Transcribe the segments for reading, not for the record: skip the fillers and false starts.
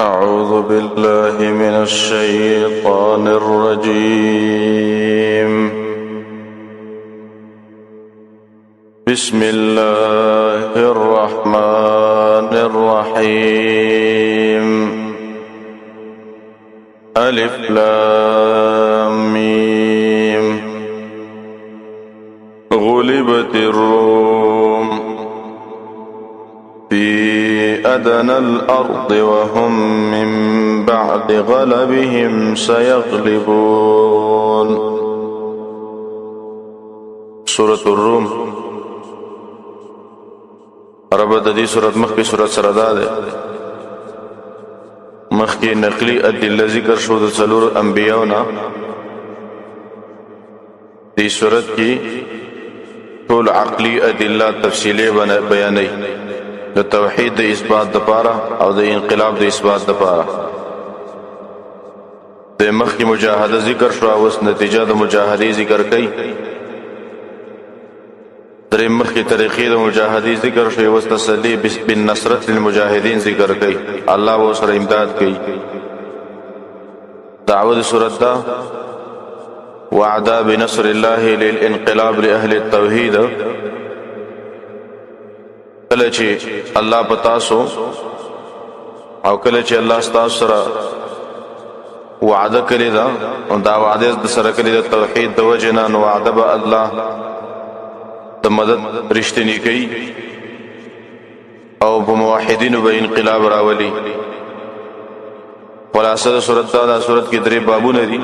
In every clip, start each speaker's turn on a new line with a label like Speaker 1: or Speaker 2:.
Speaker 1: أعوذ بالله من الشيطان الرجيم. بسم الله الرحمن الرحيم. ألف لام ميم. غلبت الروم في أدنى الأرض وهم من بعد غلبهم سيغلبون. سورة الروم رب دي سورة مخي سورة سرداده مخي نقلی ادله ذکر شو د څلور انبیاونا. دی سورت کی ټول عقلی ادله تفصیلی بیانې د توحید د اثبات د پاره او د انقلاب د اثبات د پاره. د مخکې مجاهده ذکر شو او نتیجه د مجاهدې ذکر کړي. درې مخکې طریقې د مجاهدې ذکر شو او تسلی بالنصرت للمجاهدین ذکر کړي. الله و سره امداد کوي. دعوه سورۃ دا وعدا بنصر الله للانقلاب لاهل التوحید. کله چې الله پتاسو او کله چې الله ستاسو سره وعده کړی دا او دا وعده د سره کړی د توحید د وجنا نو وعده به الله د مدد رښتینی کوي او په موحدینو به انقلاب راولي. خلاصه د سورۃ دا سورۃ کې درې بابونه دي.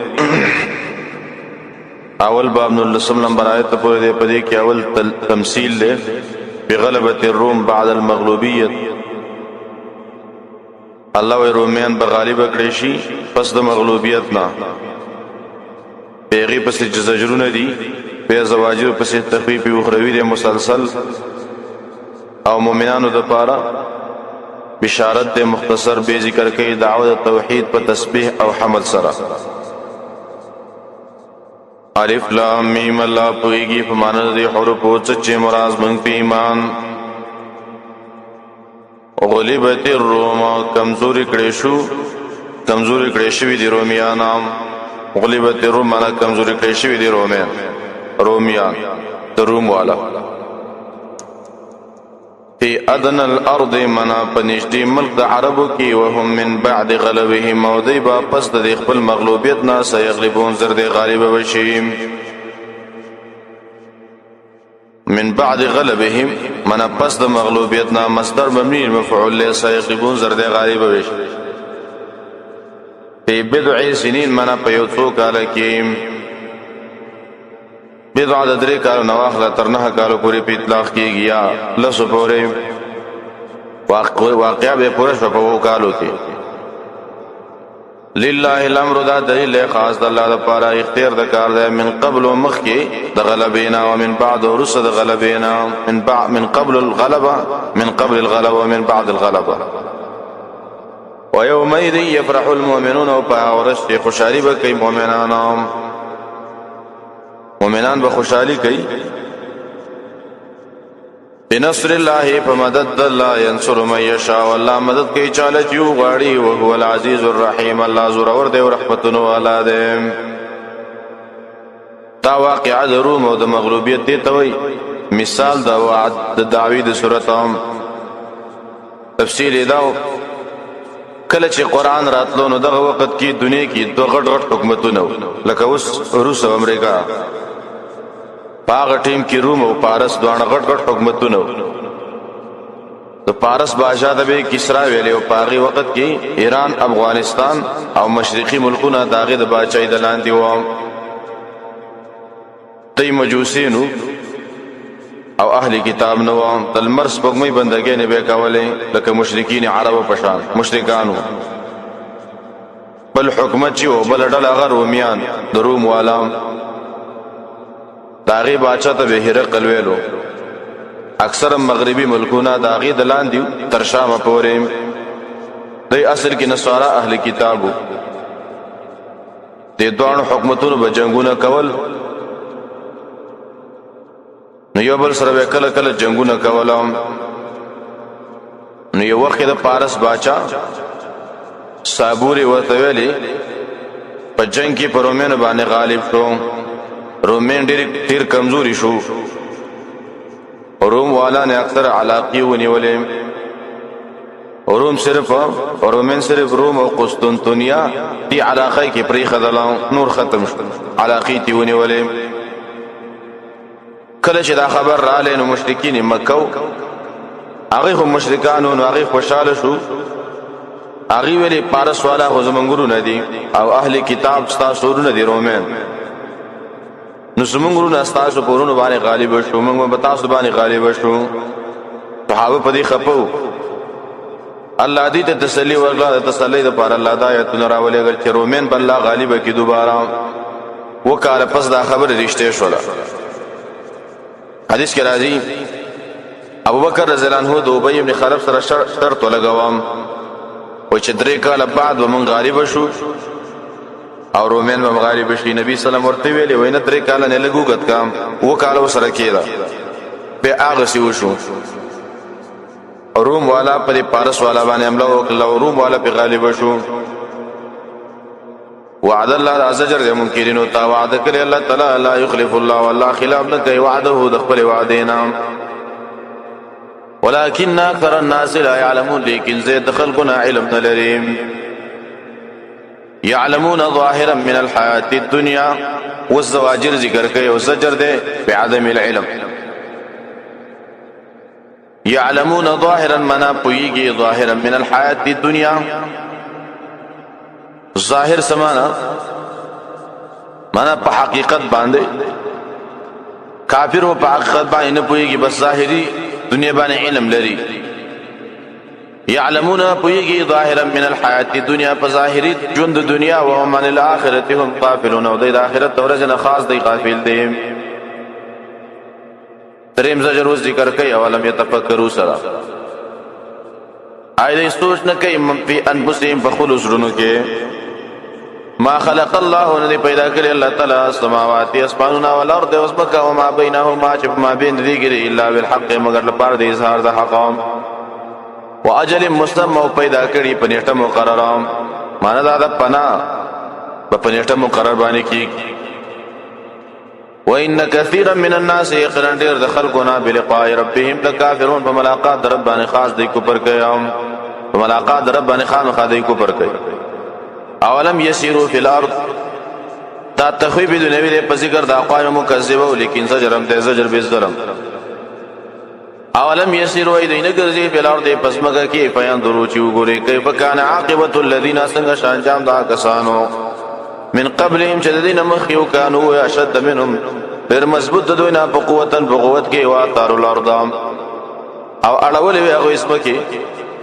Speaker 1: اول باب 19 نمبر آیت پورې دی. په دې کې اول تمثيل له بغلبة الروم بعد المغلوبیت. الله و رومیان بغالب کړي شي پس د مغلوبیت نه. پیغي پس زجرونه دي، په زواجر پس تخفیف او اخروی دي مسلسل. او مؤمنانو د پاره بشارت د مختصر به ذکر کوي دعوت توحید په تسبیح او حمد سره. الف لام میم. الله پویږي په معنا د حروف او چې مراد مونږ په ایمان. غلبت الروم کمزوري کړي شو دي رومیان. غلبت الروم معنا کمزوري کړي شو دي رومیان د روم والا. فی ادنى الارض منا پنځدي ملک د عربو کې وهم من بعد غلبهم او دی با پس د خپل مغلوبیت نه سيغلبون زرد غالب بشي. من بعد غلبهم منا پس د مغلوبیت نه مصدر مبني مفعول له سيغلبون زرد غالب بشي. فی بضع سنین منا په یو څو کال کې بضع د درې کال نواخله تر 9 کال پورې په اطلاق کېږي یا لسو پورې واقعا به پوره شو په وو کالو کې. لله الامر دا دلیل خاص د الله لپاره اختیار د کار دی. من قبل مخکې د غلبینا ومن بعد ورسد غلبینا. من قبل الغلبه ومن بعد الغلبه. ويومئذ يفرح المؤمنون وباورش خوشالي بکې مؤمنان به خوشحالی کوي. بنصر الله فمدد الله ينصر من يشاء. والله مدد کوي چاله چې غواړي. او هو العزيز الرحيم. الله زور اور دی او رحمتونو والا دی. دا واقعه د روم او د مغلوبیت دی ته وي مثال دا وعد د دعوی د سورته هم تفصیل دا. کله چې قران راتلو نو دغه وخت کې دنیا کې دوه غټ حکومتونه لکه اوس روس او امریکا. پاغه ټیم کې روم او پارس دوه غټ حکومتونه. د پارس بادشاہ د به کسرا ویلې او پاغي وخت کې ایران افغانستان او مشرقي ملکونه داغه د بادشاہي د لاندې و. دای مجوسینو او اهل کتاب نو تل مرس بګمې بندګې نه به کولې لکه مشرکین عربو پشان مشرکانو. بل حکومت چې او بل ډول هغه رومیان د روم والا داغي بادشاہ ته به هرقل ویلو. اکثر مغربي ملکونه داغي د لاندې تر شام پورې د اصل کې نصارا اهل کتابو د دوه حکومتونو به جنگونه کول. نو یو بل سره کله کله جنگونه کولم. نو یو وخت د پارس بادشاہ صابوري ورته ویلي په جنگ کې په رومینو باندې غالب شو رومین ډیر کمزوري شو روم والا نے اکثر علاقی ونیولې رومین صرف روم او قسطنطنیه دی علاقه کې پری خدلان نور ختم شو علاقی تی ونیولې کله چې دا خبر رااله نو مشرکین مکه هغه هم مشرکانو نو هغه خوشاله شو هغه ویلي پارس والا خو زمونږ ندي او اهل کتاب تاسو ورونه دي رومین نو زمونږ تاسو پورونو باندې غالب شو موږ به تاسو باندې غالب شو صحابه په دې خپو الله دې ته تسلی ورغلا تسلی د پاره الله د آیتونه راولې اگر چې رومین بل الله غالب کی دوباره وکاله پس دا خبر رښتیا شوله حدیث کې راځي ابوبکر رضی الله عنه د ابی ابن خلف سره شرط لګوم او چې درې کاله بعد ومن غالب شو او رومین به غالب شي نبی سلام ورته ویلي وینه درې کاله نه لګوګت کام وکاله سره کېدا به هغه سی وشو روم والا پر پارس والا باندې حمله وکړه روم والا په غالب شو وعد الله عز وجل منکرین او تا وعده کړی الله تعالی لا یخلف الله والله خلاف نه کوي وعده د خپل وعدینا ولكن اكثر الناس لا يعلمون لیکن زید خلقنا علم نلریم يعلمون ظاهرا من الحياة الدنيا والزواجر ذکر کوي او زجر ده بعدم العلم يعلمون ظاهرا منا پویږي ظاهرا من الحياة الدنيا ظاهر سمانا منا په حقیقت باندې کافر او په حقیقت باندې نه پویږي بس ظاهري دنیا باندې علم لري يعلمون پویږي ظاهرا من الحياة الدنيا په ظاهري ژوند دنیا او من الاخرته هم غافلون او د اخرت ورځ نه خاص دی غافل دي دریم زجر ذکر کوي اولم يتفکروا سرا اې سوچ نه کوي په انفسهم بخلص رونو کې ما خلق الله ان پیدا کړی الله تعالی السماوات اسمانونه او الارض وسبکا وما بينهما چې ما بین دې ګری الا بالحق مگر لپاره د اظهار د حق واجل مسمى پیدا کړی په نیټه مقرره معنا دا د پنا په نیټه مقرر باندې کې وان كثيرا من الناس يقرن دير خلقنا بلقاء ربهم لكافرون بملاقات رب باندې خاص دی کو پر کوي بملاقات رب باندې خام خادي کو پر کوي اولم يسيروا في الارض دا تخویب د نبی په ذکر د اقوام مکذبه لیکن زجرم د زجر به ظلم اولم يسيروا ايدين ګرځي په الارض پس مګه کې پیان درو چې وګوري کیف کان عاقبت الذين څنګه شانجام دا کسانو من قبلهم شددين مخيو كانوا اشد منهم پر مضبوط دوینا په قوت کې واثار الارض او اړول وی هغه اسمه کې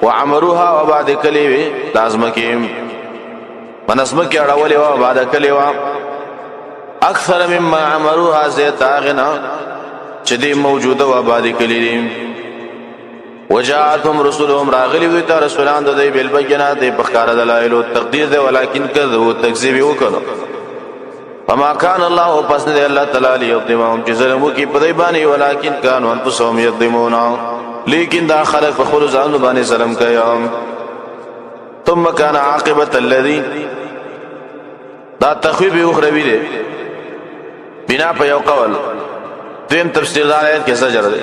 Speaker 1: وعمروها وبعد کلی وی لازم کې منسمه کې اړول او بعد کلی وا اکثر مما عمروها زيت اغنا چې دې موجوده و بعد کلی وجاءتهم رسلهم راغلی وی ته رسولان د دې بالبينات په ښکار دلایل او تقدیر ده ولکن کذبوا تکذیب وکړو فما كان الله پس دې الله تعالی یظلمهم چې ظلم وکي په دې باندې ولکن كانوا انفسهم یظلمون لیکن دا خلق په خپل ځان باندې ظلم کوي ثم كان عاقبه الذين دا تخویب اخروی ده بنا په یو قول دیم تفسیر دار آیت کې زجر ده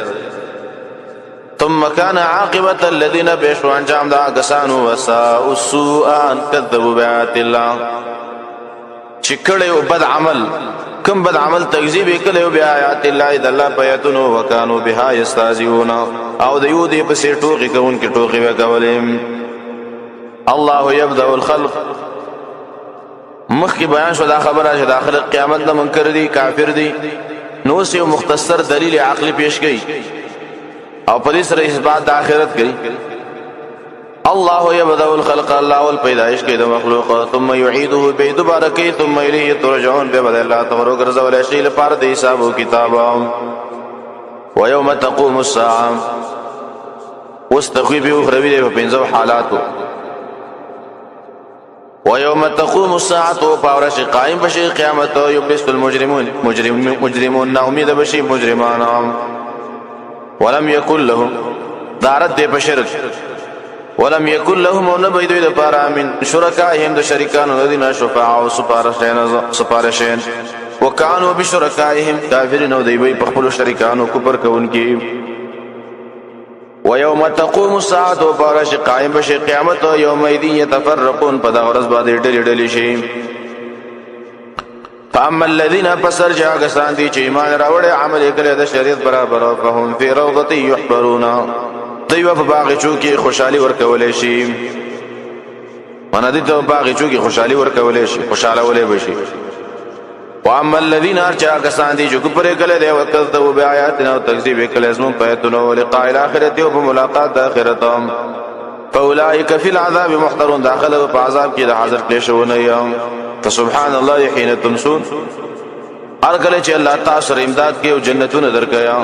Speaker 1: ثم كان عاقبه الذين بشوا انجام دا غسانو وساء السوء كذبوا بآيات الله چکړې او بد عمل کوم بد عمل تکذیب کړي او بآيات الله اذ الله بيتنو وكانوا بها يستهزئون او د یو دې په سي ټوغي کوون کې ټوغي وکولم الله يبدأ الخلق مخکې بیان شو دا خبره چې داخله قیامت نه منکر دي کافر دي نو سه مختصر دلیل عقلی پیش کړي او په دې سره اثبات د آخرت کوي الله يبدأ الخلق الله والپیدائش کوي د مخلوق ثم يعيده بيدبارکی ثم اليه ترجعون به بدل الله تبارک ورزول شي لپاره د حساب او کتاب ويوم تقوم الساعه واستخوي اخروی په پنځو حالاتو ويوم تقوم الساعه فورش قائم بشي قیامت يبلس المجرمون امید بشي مجرمان ولم يكن لهم دارت دے بشرک ولم يكن لهم ونبي دوی دپاره من شرکائهم د شریکانو الذین شفعاء او سپارشین وکانو بشرکائهم کافرین او دوی په خپلو شریکانو کفر کوونکي ويوم تقوم الساعه وبارش قائم بشي قیامت یومئذ يتفرقون په دغه ورځ باندې ډلې ډلې شي فاما الذين فسر جاء دي چې ایمان راوړي عمل کړي د شریعت برابر فهم في روضه يحبرون دوی په باغچو کې خوشحالي ورکولې شي مانه دي ته باغچو کې خوشحالي ورکولې شي خوشاله ولې بشي واما الذين جاء دي چې کفر کړي دي وکذبوا بآياتنا وتكذيب کړي اسمن پيتونو ولقاء الاخرته او ملاقات د اخرتهم فاولئك في العذاب محضرون داخله په عذاب کې د حاضر کړي شونه یم فسبحان الله حين تمسون هر کله چې الله تعالی سره امداد کوي او جنتونه درکیا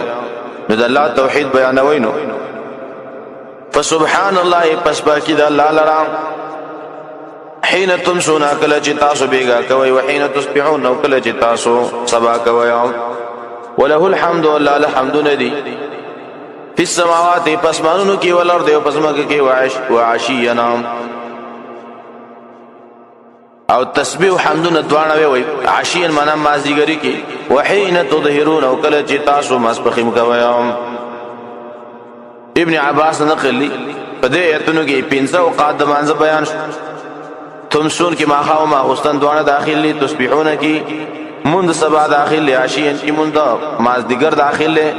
Speaker 1: نو د الله توحید بیانوي نو فسبحان الله پس باقی د الله لرا حين تمسون کله چې تاسو بیګا کوي او حين تصبحون او کله چې تاسو سبا کوي وله الحمد والله الحمد ندي في السماوات پس مانونو کې ولر دی او پس مګه کې وعشينا او تسبیح حمدونه دوانه وي عشین معنا مازیګری کې وحین تظهرون او کله چې تاسو مسبخیم کوي ابن عباس نقلی په دې ایتونو کې 500 اوقات د مانځ بیان تمسون کې ماخا او ماغستان دوانه داخلي تسبیحونه کې مند سبا داخلي عشین کې مند مازدیګر داخلي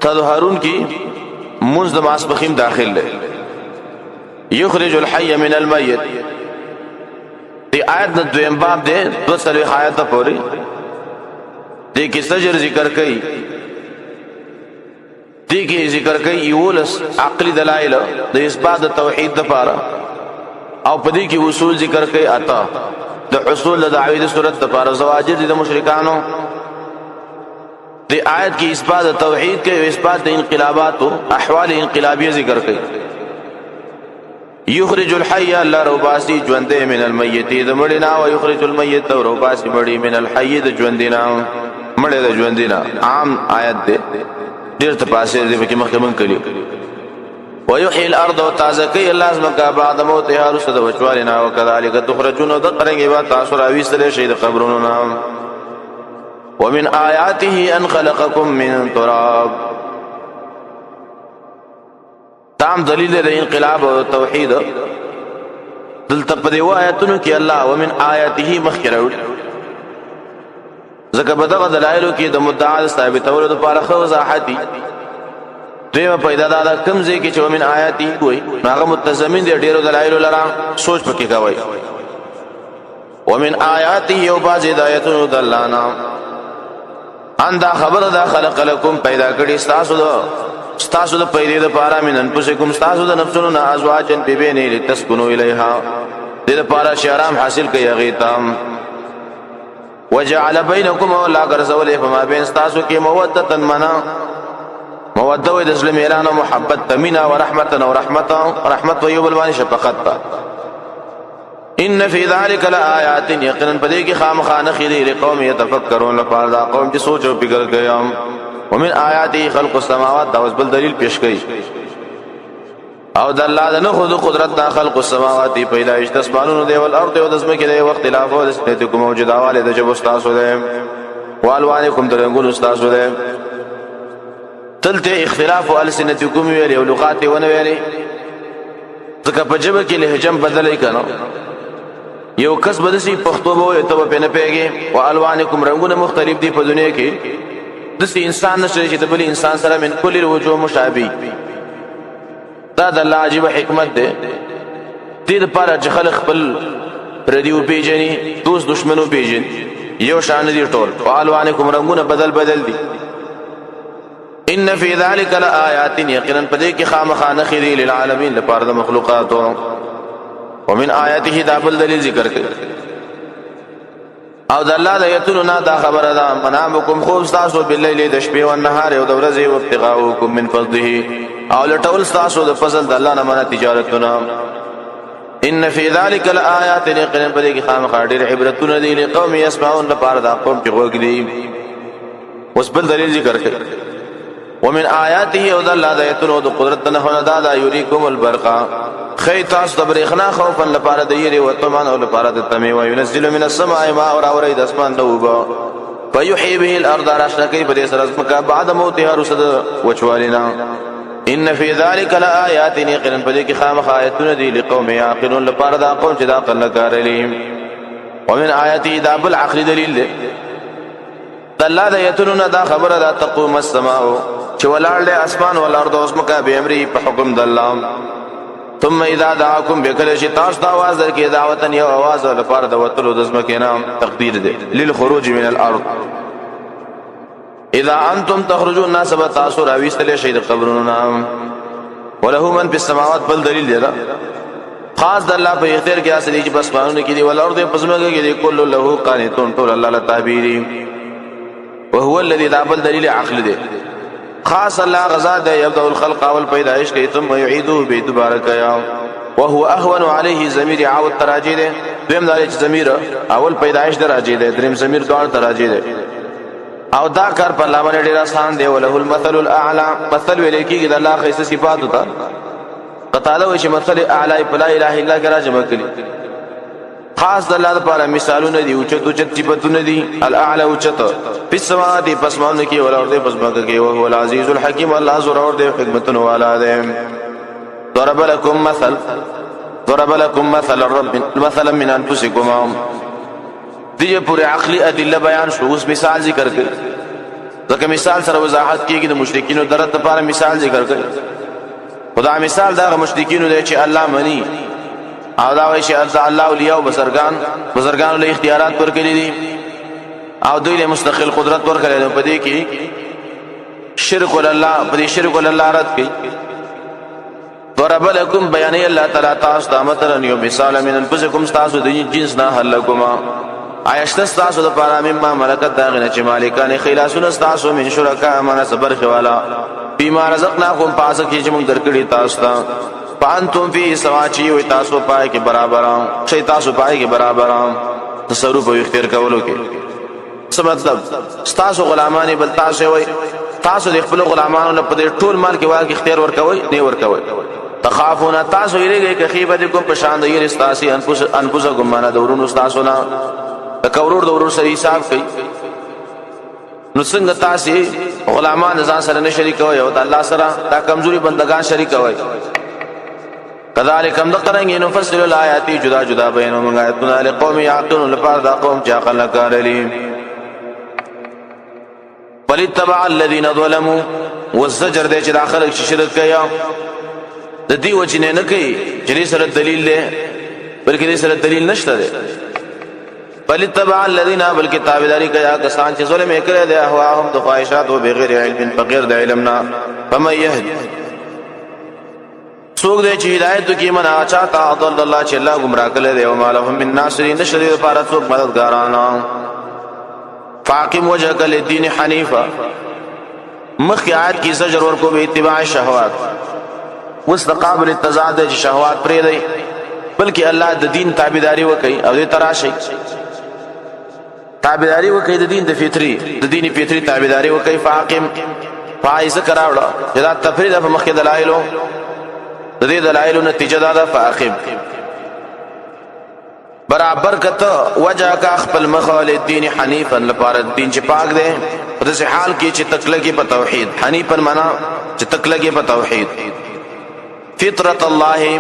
Speaker 1: تظهرون کې مند مسبخیم داخلي یخرج الحي من الميت دی آیت د دویم باب دی 2 آیت پوری دی کې سجر ذکر کړي دی کې ذکر کړي یولس عقلی دلایل د اثبات توحید لپاره او په دې کې اصول ذکر کړي اتا د حصول د دعوی د صورت لپاره زواجر د مشرکانو دی آیت کې اثبات توحید کې اثبات د انقلابات او احوال انقلابیه ذکر کړي یخرج الحي الله روباسي ژوندې من المیت د مړینا او یخرج المیت روباسي مړی من الحي د ژوندینا مړی د ژوندینا عام آیت دی ډیر ته پاسه دی په مخکې مونږ کړی ويحيي الارض وتزكي الله اسمك بعد موتها رسد وچوالنا وكذلك تخرجون ذقرنګ با تاسو راوي سره شهید قبرونو ومن آياته ان خلقكم من تراب تام دلیل د انقلاب او توحید دلته په دی آیاتونو کې الله ومن آیاته مخکرو زکه بدغه دلایلو کې د مدعا ثابتولو لپاره خو وضاحتي دیمه پیدا دا کم ځای کې چې ومن آیاته کوئی هغه متضمن دي ډیرو دلایلو لرا سوچ پکې کوي ومن آیاته یو باز هدایتونو دلانا اندا خبر دا خلق لكم پیدا کړي ستاسو د پیدا د پارا من انفسکم ستاسو د نفسونو نه ازواجن ببینه لتسكنوا الیها د لپاره شرام حاصل کوي غیتام وجعل بينكم ولا غرزول فما بين ستاسو کې موده منا موده د اسلام اعلان محبت تمنا ورحمت رحمت ويوب الوان شفقت ان في ذلك لآيات يقينا پدې کې خامخانه خيري لقوم يتفکرون لپاره دا قوم چې سوچ او فکر کوي ومن آیاته خلق السماوات دا بل دلیل پیش کړي او د الله د نخود قدرت دا خلق السماوات پیدائش د اسمانونو دی او الارض او د زمکه دی اختلاف او د سنتکم موجوداواله د جب استاد ده والوانکم درنګون استاد ده تلته اختلاف او السنتکم ویل او لغات ونه ویل ځکه په جبه کې لهجم بدلای کنه یو کس بدسي پښتو به ته په نه پیږي او الوانکم رنگونه مختلف دي په دنیا کې دسي انسان نشي چې د بل انسان سره من کل الوجوه مشابه دا د الله عجیب حکمت ده دې لپاره چې خلک خپل پردیو پیژني دوست دشمنو پیژني یو شان دي ټول او الوانکم رنگونه بدل دي ان فی ذلک لآیات یقینا پدې کې خامخانه خیری للعالمین لپاره د مخلوقات ومن آیاته دا بل دلیل ذکر کړي او د الله د ایتونو نه دا خبره ده منامکم خوب تاسو باللیل د شپې او نهار او د ورځې او ابتغاءکم من فضله او لټول تاسو د فضل د الله نه منه تجارتونه ان فی ذلک لآیات یقینا پدې کې خامخانه ډېر عبرتونه دي لقوم یسمعون لپاره دا قوم چې غوږ دي اوس بل دلیل ذکر کړي ومن آیاته او د الله د آیاتونو د قدرت نه هو دا یریکم البرق خی تاسو د برېښنا خوفا لپاره د یری او طمان او لپاره د تمی او ينزل من السماء ماء اور اورید اسمان نوبا فيحيي به الارض راشنکی په دې سره اسمکا بعد موتها رسد وچوالینا ان فی ذلک لآیات یقینا په دې کې خامخ آیاتونه دي لقوم یعقلون لپاره دا قوم چې دا عقل نه کاروي ومن آیاته دا بالعقل دلیل دی د الله د آیاتونو دا خبره دا تقوم السماء چې ولاړ له اسمان او الارض اوس مکا به امر په حکم د الله ثم اذا دعاكم بكل شيء تاسو د आवाज درکې دعوتن یو आवाज لپاره د وتلو د زمکه نام تقدیر دی للخروج من الارض اذا انتم تخرجون الناس بتاسو راويستل شي د قبرونو نام وله من في السماوات بل دلیل دی خاص د الله په اختیار کې اصلي چې بس قانون کې دی ولارض پسمګه کې دی کل له قانتون ټول الله لتعبيري وهو الذي دابل دلیل عقل دی خاص الله غزا ده يبدأ الخلق اول پیدائش کوي ثم يعيده به دوباره کیا وهو اهون عليه ضمير عاود تراجي ده دیم دالي ضمير اول پیدائش دراجي ده دریم ضمير دوار تراجي ده او دا کار په الله باندې ډیر آسان دی وله المثل الاعلى مثل ولیکي د الله خیسه صفات وتا قطاله وشي مثل اعلى لا اله الا الله راجمه کلی خاص د الله لپاره مثالونه دي او چت صفاتونه دي الاعلى او چت په سماوات پسمانه کې او ارض پسمانه کې او هو العزيز الحكيم الله زور اور دې حکمتونه والا ده ضرب لكم مثل الرب مثلا من انفسكم دې پورې عقلي ادله بیان شو اوس مثال ذکر کړي ځکه مثال سره وضاحت کیږي د مشرکین درته لپاره مثال ذکر کړي خدا مثال دا مشرکین دی چې الله مني او دا وایي چې الله اولیاء او بزرگان له اختیارات ورکړي دي او دوی له مستقل قدرت ورکړي نو پدې کې شرک الله رد کړي ضرب لكم بیان الله تعالی تاسو د مثلا یو مثال من انفسکم تاسو د جنس نه هلکما عایشت تاسو د پاره مما ملکت داغنه چې مالکان خلاصون تاسو من شرکا امانه صبر خوالا بما رزقناکم پاس کې چې موږ درکړي تاسو ته پانتم فی سواچی و تاسو پای کې برابرام شي تاسو پای کې برابرام تصرف او اختیار کولو کې څه مطلب تاسو غلامان بل تاسو وي تاسو د خپل غلامانو په ټول مال کې واګ اختیار ورکوي نه ورکوي تخافون تاسو یریږي کې خیبه کوم په شان د یری استاسی انفسکم معنا دورونو تاسو نه کورور دورور سره حساب کوي نو څنګه تاسو غلامان ځان سره نه شریکوي او الله سره دا کمزوري بندگان شریکوي کذالک هم دقرنګ نفصل الآیات جدا جدا بیانو موږ آیاتونه لقوم یعقلون لپاره دا قوم چې عقل نه کاروي ولتبع الذين ظلموا والزجر دې چې داخله شرک کوي د دې وجه نه کوي چې سره دلیل له بلکې سره دلیل نشته ده ولتبع الذين بالکتابداري کوي کسان چې ظلم کړي دي اهواهم د خواهشات او بغیر علم بغیر د علمنا فمن يهد څوک دې چې هدایت کوي من اچاتا اضل الله چې الله گمراه کړي دي او مالهم من ناصرین نشری لپاره څوک مددګاران فاقم وجهك للدين حنيفا مخیات کی زجر ورکو به اتباع شهوات واستقابل التزاد شهوات پرې دی بلکې الله د دین تابعداري وکي او دې تراشي تابعداري وکي د دین د فطري د دیني فطري تابعداري وکي فاقم فایز کراوړه دا تفرید په مخکې دلایلو د دې دلایلو نتیجه دا فاقم برابر کته وجه کا خپل مخال الدين حنيفا لپاره دین چې پاک دی په دې حال کې چې تکلګي په توحید حنیفا معنا چې تکلګي په توحید فطرت الله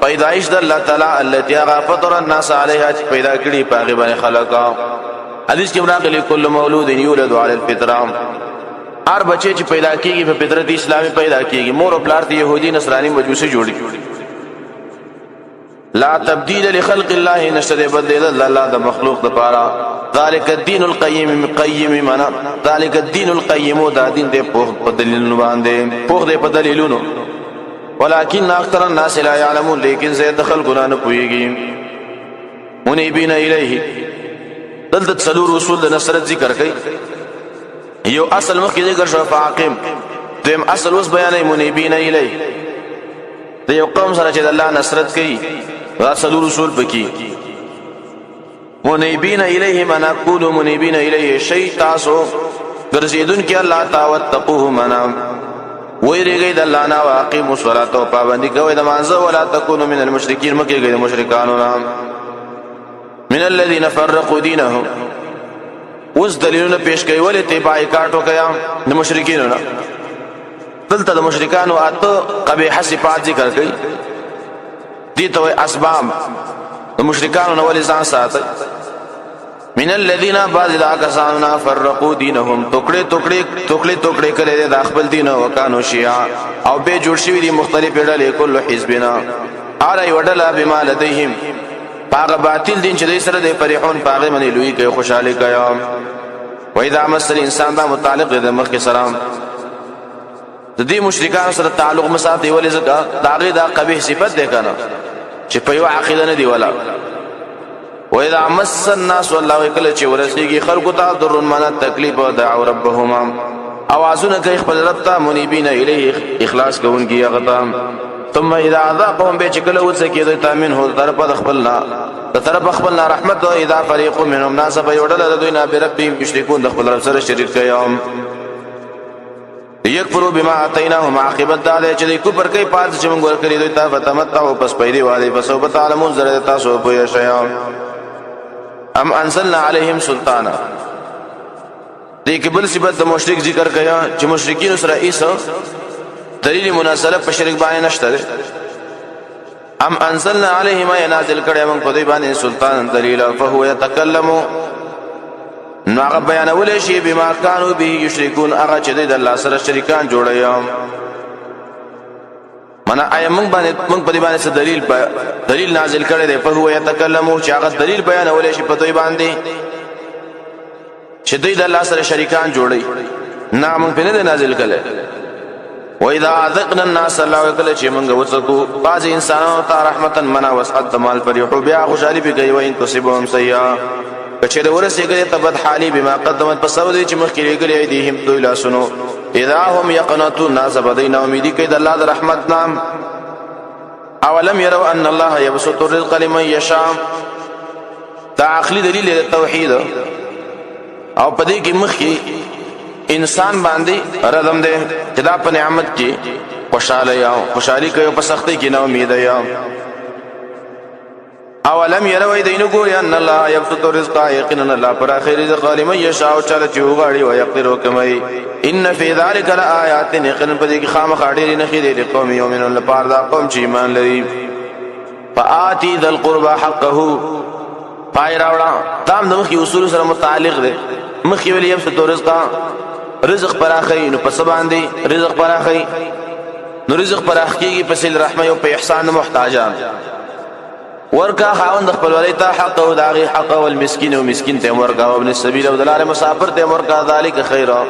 Speaker 1: پیدائش د الله تعالی التي فطر الناس عليها پیدا کړي پاغه باندې خلقا حدیث کې راغلي کل مولود یولد على الفطره هر بچی چې پیدا کیږي په فطرت اسلامي پیدا کیږي مور او پلار ته يهودي نصراني مجوسي جوړي لا تبديل لخلق الله نشته بدل الله د مخلوق د پاره ذلك الدين القيم معنا ذلك الدين القيم دا دین دې په دلیلونو باندې په دې په دلیلونو ولكن اکثر الناس لا يعلمون لیکن زید خلقنا نه پويږي منيبين الیه دلته څلور اصول د نصرت ذکر کړي یو اصل مخکې ذکر شو فاقم دیم اصل اوس بیانې منيبين الیه د یو قوم سره چې الله نصرت کوي دا څلور اصول پکې منيبين الیه معنا قولوا منيبين الیه شی تاسو ګرځیدون کې الله تعالی تقوه معنا ويریږئ د الله نه واقیموا الصلاة او پابندي کوئ د مانځه ولا تکونوا من المشرکین مه کېږئ د مشرکانو نه من الذين فرقوا دینهم اوس دلیلونه پیش کوي ولې ته بایکاټ وکړه د مشرکینو نه دلته د مشرکانو اته قبیح صفات ذکر کوي دي ته اسباب د مشرکانو نه ولې ځان ساتي من الذين بعض الاكساننا فرقوا دينهم ټوکړي کړي د خپل دین او کانو شیعا او به جوړ شوی دي مختلف ډلې کله حزبنا اره وډلا بما لديهم هغه باطل دین چې دوی سره د فرحون هغه باندې لوی کوي خوشاله کوي و اذا مس الانسان دا متعلق د مخ سلام د دې مشرکان سره تعلق مساته ولې زکه داغه دا قبیح صفت ده کنه چې په یو عقیده نه دی ولا و اذا مس الناس والله کله چې ورسیږي خلق ته ضرر معنا تکلیف او دعوا ربهم اوازونه کوي خپل رب ته منيبين الیه اخلاص کوونکی هغه ثم اذا عذابهم بچکله وسکه د تامین هو طرف خپلنا د طرف خپلنا رحمت او اذا فريق منهم ناس فيودل دوینا بربهم مشركون د خپل رب سره شریک کوي یکفروا بما اتیناهم عاقبت دا چې د کوپر کوي پات چې موږ ورکړي دوی ته فتمتعوا پس پیری والي پس وب تعلمون زره تاسو په شیا ام انزلنا عليهم سلطانا دې کې بل صفت د مشرک ذکر کیا چې مشرکین سره ایسو دلیل مناسبه په شرک باندې نشته ام انزلنا عليهم ما ينازل کړه موږ په دې باندې سلطان دلیل فهو يتكلم نو هغه بیانول شي بما كانوا به یشركون هغه چې د الله سره شریکان جوړي منا اي موږ په دې باندې دلیل نازل کړي دی په هو يتكلم چې هغه دلیل بیانول شي په دوی باندې چې دوی د الله سره شریکان جوړي نه موږ په نه نازل کړي و اذا اذقنا الناس الله وکله چې موږ وڅکو بعض انسانانو ته رحمتا منا وسعت مال فرحوا بیا خوشالي به کوي وان تصيبهم سيئه کچې ورسېږي ته بد حالي بما قدمت پسو دي چې مخکې لري ايديهم دوی لا سنو اذا هم يقنطون ناس بدینا امیدي کوي د الله د رحمت نام اولم يروا ان الله يبسط الرزق لمن يشاء دا عقلي دلیل د توحید او پدې کې مخکې انسان باندې ردم ده چې دا په نعمت کې خوشالي کوي په سختۍ کې نه امید یا اولم يروا دینو ګوري ان الله يبسط الرزق یقینا الله پر اخر رزق لمن يشاء چاله چې وغاړي او يقدر کوي ان في ذلك لآيات يقينا پدې کې خامخاډيري نه خېدي لقوم يؤمنون لپاره دا قوم چې ایمان لري فآتي ذل قربى حقه پای راوړه تام د مخي اصول سره متعلق دي مخي ولي يبسط رزق پر اخی نو پس باندې رزق پر اخی نو رزق پر اخیږي په سل رحمه او په احسان محتاجان ورکا خاوند خپل ولای ته حق او داغي حق او المسكين او مسكين ته ورکا او ابن السبيل او دلال مسافر ته ورکا ذالک خیره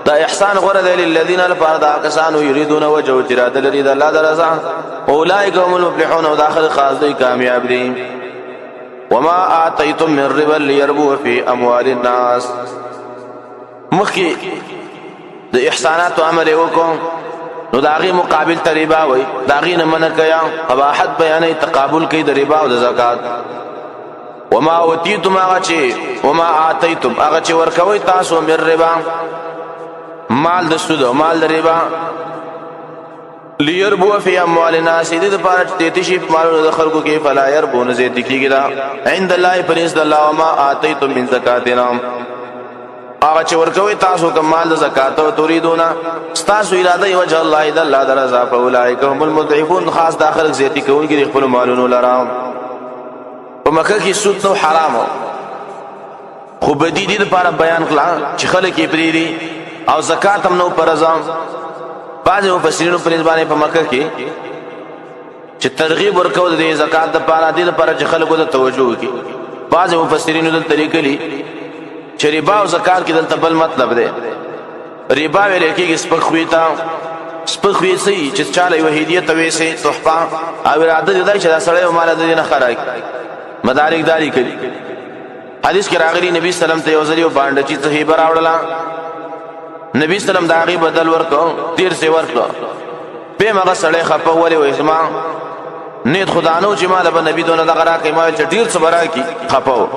Speaker 1: دا احسان غره دی للذین الفرد کسانو یریدون وجه تراد لري د الله درزا اولئک هم المفلحون او داخل خاص دی کامیاب دي وما اتيتم من ربا ليربو في اموال الناس مخي د احسانات عمل وکم نو داغي مقابل ته ربا وای داغي نه من کیا قباحت بیانې تقابل کوي د ربا او د زکات وما اوتیتم هغه چې ورکوي تاسو مر ربا مال د سود او مال د ربا ليربو في اموال الناس دې لپاره چې تشي مالونو د خلکو کې فلا يربو نه زیات کیږي دا عند الله پرز الله وما اتيتم من زکاتنا هغه چې ورکوي تاسو کمال د زکات او تريدونه تاسو اراده وجه الله د الله درزا په اولایک هم المضعفون خاص داخل زیاتی کوونکي خپل مالونو لرام په مکه کې سود نو حرام خو بدی دي لپاره بیان کړه چې خلک یې پریری او زکات هم نو پرځم بعض مفسرین په نسبت په مکه کې چې ترغیب ورکول د زکات لپاره دي لپاره چې خلکو ته توجه وکړي بعض مفسرین د طریقې لري چې ربا او زکات کې دلته بل مطلب دی ربا ویل کېږي سپخوي سي چې چاله یو هدیه توي سي تحفه او اراده دي چې دا سړی او مال د نه خراج مدارک داری کوي حدیث کې راغلي نبی سلام ته یو ځل یو باندې چې صحیح راوړل نبی سلام دا غي بدل ورکو تیر سي ورکو به مغه سړی خپه ولي و اسما نیت خدانو چې مال به نبی دونه دغه راکې ما چې ډیر څه برا کی خپاو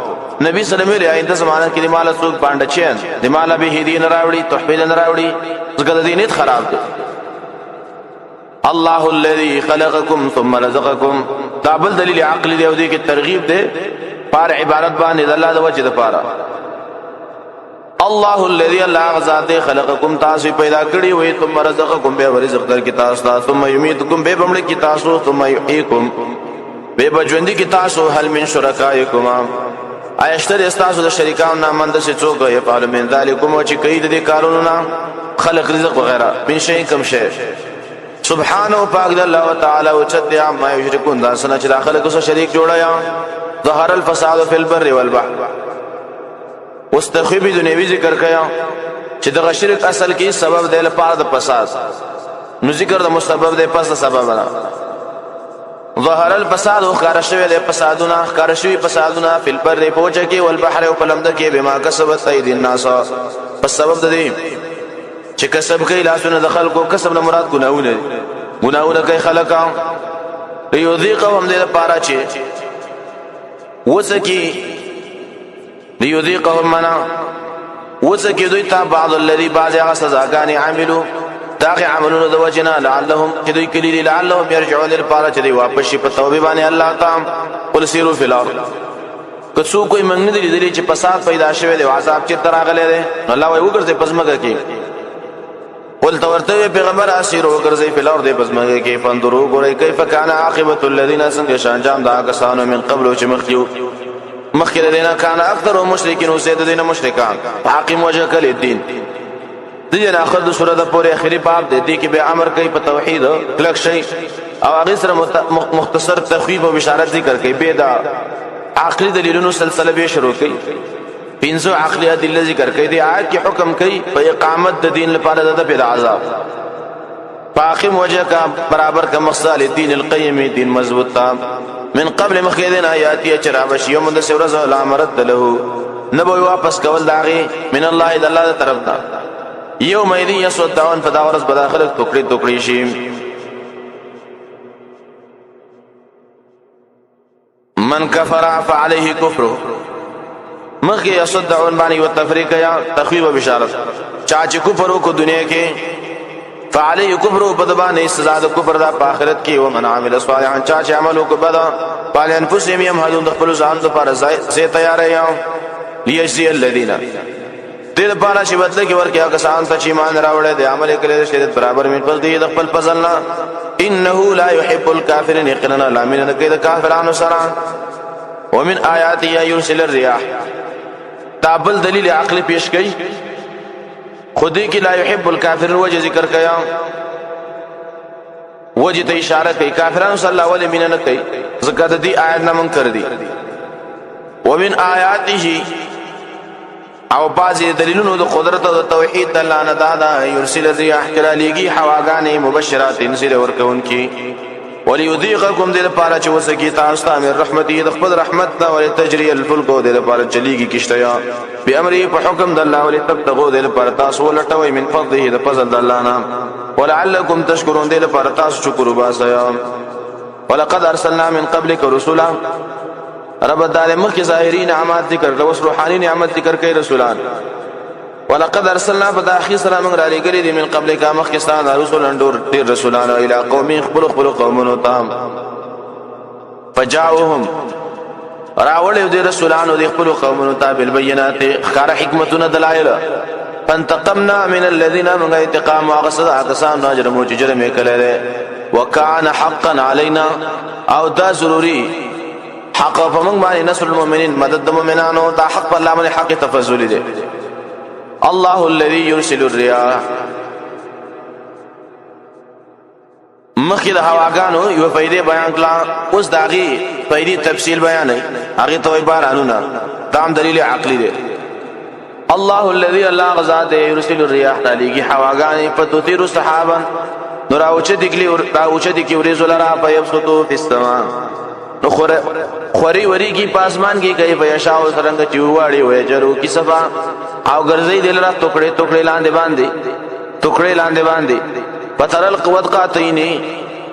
Speaker 1: نبی صلی الله علیه و آله زمانہ کې مال سوق باندې چین د مال به هدیه نه راوړي تحفه نه راوړي ځکه د دینیت خراب دي الله الذي خلقكم ثم رزقكم دا بل دلیل عقلی دی او دی کې ترغیب دی پر عبارت باندې د الله د وجه د پاره الله الذي الله ذات خلقكم تاسو پیدا کړی وي ثم رزقكم به رزق در کی تاسو ثم يميتكم به بمړي کی تاسو ثم يحييكم به بجوندي کی تاسو هل من شرکائکم ایشتر استاسو د شریکان نامند سے څوک یې فعل من ذالکم او چې کوي د کارونو نه خلق رزق وغیرہ بن شي کم شي سبحانه پاک الله تعالی او چت ما یشرکون دا سن چې داخله کو شریک جوړایا ظهر الفساد فی البر والبحر واستخبي دنیوي ذکر کیا چې د شرک اصل کې سبب دی لپاره د فساد نو ذکر د مسبب دی پس سبب نه ظهر الفساد خارشوی د فسادونه خارشوی فسادونه فی البر پوجا کې والبحر او پلمد کې بما کسبت ايدي الناس پس سبب د دې چې کسب کوي لاسونه د خلکو کسب نه مراد ګناونه کوي خلک یذيقهم د لپاره چې وسکی ليذيقهم منا وسکی دوی ته بعض الذي بعض هغه سزاګانی عملو داغه عملونو د وجنا لعلهم چې دوی کلی لعلهم يرجعون للپاره چې دوی واپس شي په توبه باندې الله تعالی قل سيروا في الارض کڅو کوئی منګ دي دي چې فساد پیدا شوه دی عذاب چې تراغله دی الله وای وګرځي پزماګه کې قل تورته پیغمبر اسیرو وګرځي په الارض پزماګه کې فندرو ګورې کیف کان عاقبت الذين څنګه شانجام دا کسانو من قبل چې مخکیو مخکې دینا کان اکثر مشرکین او زید دین مشرکان حاکم وجهک للدین دې نه اخر د سوره د پورې اخري باب دې کې به امر کوي په توحید کلک شي او هغه سره مختصر تخویف او بشارت ذکر کوي به دا عقلی دلیلونو سلسله به شروع کوي پنځه عقلی دلیل ذکر کوي دې آیت کې حکم کوي په اقامت د دین لپاره د پیدا عذاب فاقم وجهک برابر کا مقصد دین القیم دین مضبوط من قبل مخیدن آیاتی چرابش یوم د سورز لا مرد له نبوی واپس کول داغي من الله د الله طرف دا یوم ایدی یصدعون فداورس بداخل ټوکړي شي من کفر فعليه کفر مخی یصدعون باندې وتفریق یا تخویب و بشارت چا چې کفر کو دنیا کې فعليه كفر بدبان سزا د کفر د آخرت کې او من عمل صالحا چا چې عمل وکړه بل انفسهم يمهدون خپل ځان لپاره زه تیار یم ليجزي الذين دې لپاره چې بدل کې ورکیا کسان ته چې ایمان راوړل دي عمل کړي شریعت برابر من پس دې خپل فضلنا انه لا يحب الكافرين يقينا لا من کید کافرانو سره ومن آیاته يرسل الرياح تابل دلیل عقلی پیش کړي خودی کی لا يحب الكافرين وجه ذکر کیا وجه ته اشاره کوي کافرانو صلی الله علیه مینه نه کوي زکات دی آیت نه منکر دي ومن آیاته او بعضی دلیلونو د قدرت او توحید د الله نه دادا يرسل الرياح کلا لګي هواګانې مبشرات انزل ورکون کی وليذيقكم دل پاره چې وسکی تاسو ته من رحمتي د خپل رحمت دا ول تجري الفلك دل پاره چلیږي کشتیا به امر په حکم د الله ول تبتغوا دل پاره تاسو ولټوي من فضله د فضل د الله نه ولعلكم تشكرون دل پاره تاسو شکر وباسیا ولقد ارسلنا من قبلك رسلا رب دال مخ ظاهرین نعمت ذکر او روحانی نعمت ذکر کوي رسولان ولقد ارسلنا بداخي سره موږ را لګري دي من قبل کا مخکستان رسولان ډیر رسولان الى قوم خپل قومونو تام فجاءوهم راول دي رسولان او خپل قومونو ته بالبينات خار حکمتنا دلائل فانتقمنا من الذين من انتقام وغصد اقسام نجرمو جرم کله وكان حقا علينا او دا ضروري حق فمن باندې نصر المؤمنين مدد المؤمنانو دا حق الله باندې حق تفضل دي الله الذي يرسل الرياح مخکې د هواګانو یو فائدې بیان کړه اوس داغي فائدې تفصیل بیان نه هغه ته بارانونه دام دلیل عقلی دی الله الذي الله غزاد يرسل الرياح تعالی هواګانې فتثير سحابا نراوچه دګلی راوچه دګی ورزول را پيبسطو في السماء نو خوري وری کی پاسمان کی کئی فیشاو سرنگ چوواړي وې جرو کی صفا او ګرځي دل را ټوکړې لاندې باندې فتر القوت قاتینی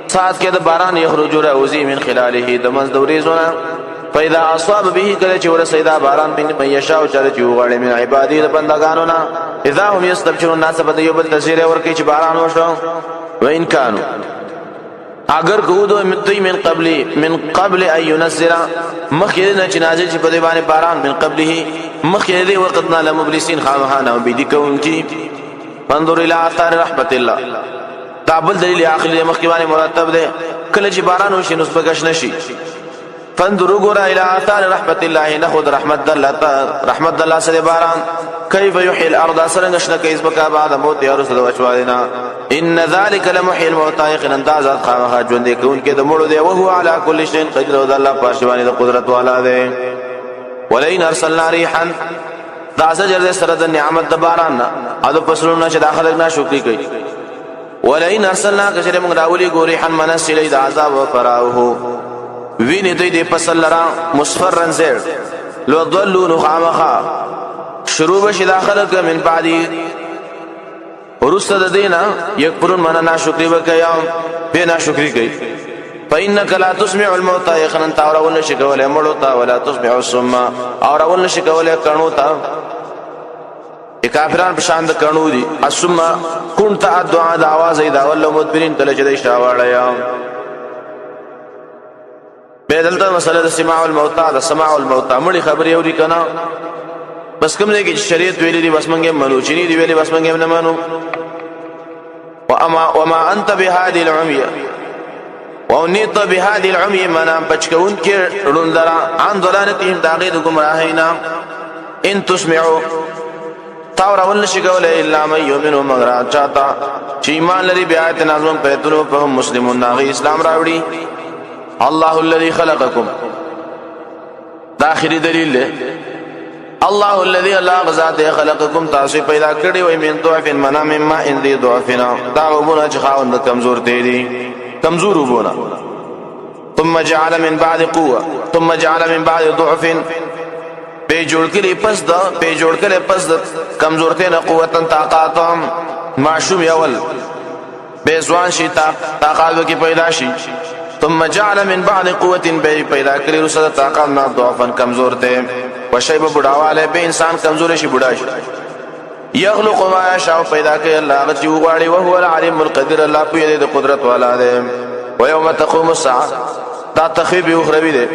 Speaker 1: سات کې د باران یخرج راوزی من خلاله د مزدوري زونه فاذا اصاب به کله چې ورسېدا باران بن ميشاو چر چوواړي من عبادی د بندگانو نا اذا هم يستبشرون الناس بده یو بل تشریح ورکی چې باران وشو وان كانوا اگر کو دو متي من قبل ان ينزل مخيرنا جنازه په دی باندې باران من قبله مخیر دی وقتنا لمبلسین خامخانه بيدي كونکی انظر الى اثار رحمت الله تابل دلیل عقلی مخکبانی مرتب دی کله چې باران وشي نو سپکش نشي فانظروا غرا الى اثار رحمت الله نخذ رحمت الله سره باران كيف يحيي الارض سرنشنا كيف بكى بعد موت يا رسول وشوالنا ان ذلك لمحيي الموتى يقين انداز خامخا ژوند کون کې د مړو دی او هو على كل شيء قدير او الله پاشوانی د قدرت والا دی ولئن ارسلنا ريحا دا سجر سره د نعمت د باران او د فصلونو چې داخله نه شکرې کوي ولئن ارسلنا کشر موږ راولي ګوري حن منس الى عذاب وفراوه ویني دوی د فصل لرا مصفرن زیر لو ضلوا خامخا شروع بشي داخله من بعدي ورسد دینا یکفرون منا ناشکری وکیا به ناشکری کوي فإنك لا تسمع الموتى يخنن تاورون نشکول مړوتا ولا تسمع الصم اورون نشکول کڼوتا کافران په شان د کڼو دي الصم كنت دعاء د आवाज اذا ول مدبرين کله چې د شاواړیا بدلته مسله د سماع الموتى د سماع الموتى مړي خبري اوري کنا بس کوم دی چې شریعت ویلي دي بس منګه منو چینی دی ویلي بس منګه نه منو وما انت بهذه العميه ونيت بهذه العميه منا بچكون کې روندرا عن ضلالتهم داغید گمراهینا ان تسمعوا تاور ول شګول الا من يؤمن مگر چاته چې ایمان لري بیا ته نظم پېتلو په مسلمون ناغي اسلام راوړي الله الذي خلقكم داخلي دلیل له الله الذي الله غزاد خلقكم تاسو پیدا کړی وي من ضعف منا مما ان ذي ضعفنا داوبونه چې خاوند کمزور دي کمزور وبونه ثم جعل من بعد قوه ثم جعل من بعد ضعف به جوړ کړي پس د کمزورته نه قوتن طاقت معشوم یول به ځوان شي طاقت کی پیدا شي ثم جعل من بعد قوه به پیدا کړي رسد طاقت نه ضعفن کمزورته وشیب بډاواله به انسان کمزور شي بډا شي یخلق ما یشاء پیدا کوي الله غتی وغاړي او هو العلیم القدیر الله په دې قدرت والا دی و یوم تقوم الساعه دا تخفیف اخروی دی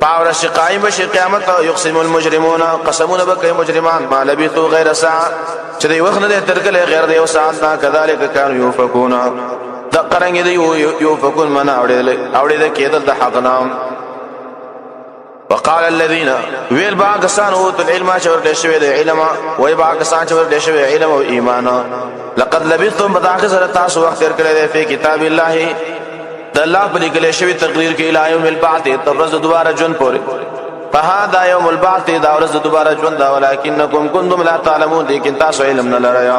Speaker 1: پاور شي قائم شي قیامت یقسم المجرمون قسمون بکای مجرمان ما لبثوا غیر ساعه چې دی وخت نه ترکله غیر دی او ساعت كذلك كانوا يوفقون دا قرنګ دی یوفقون منا اوړي کېدل د حق نام وقال الذين ويل باغسان اوت العلم شور دشوي د علم وي باغسان شور دشوي علم او ایمان لقد لبثتم بتاخر تاسو وخت تر کړی په کتاب الله د الله په لیکل شوی تقریر کې الى يوم البعث تبرز دوباره جون پورې فهذا يوم البعث دا ورځ دوباره جون دا ولكنكم كنتم لا تعلمون لیکن تاسو علم نه لرئ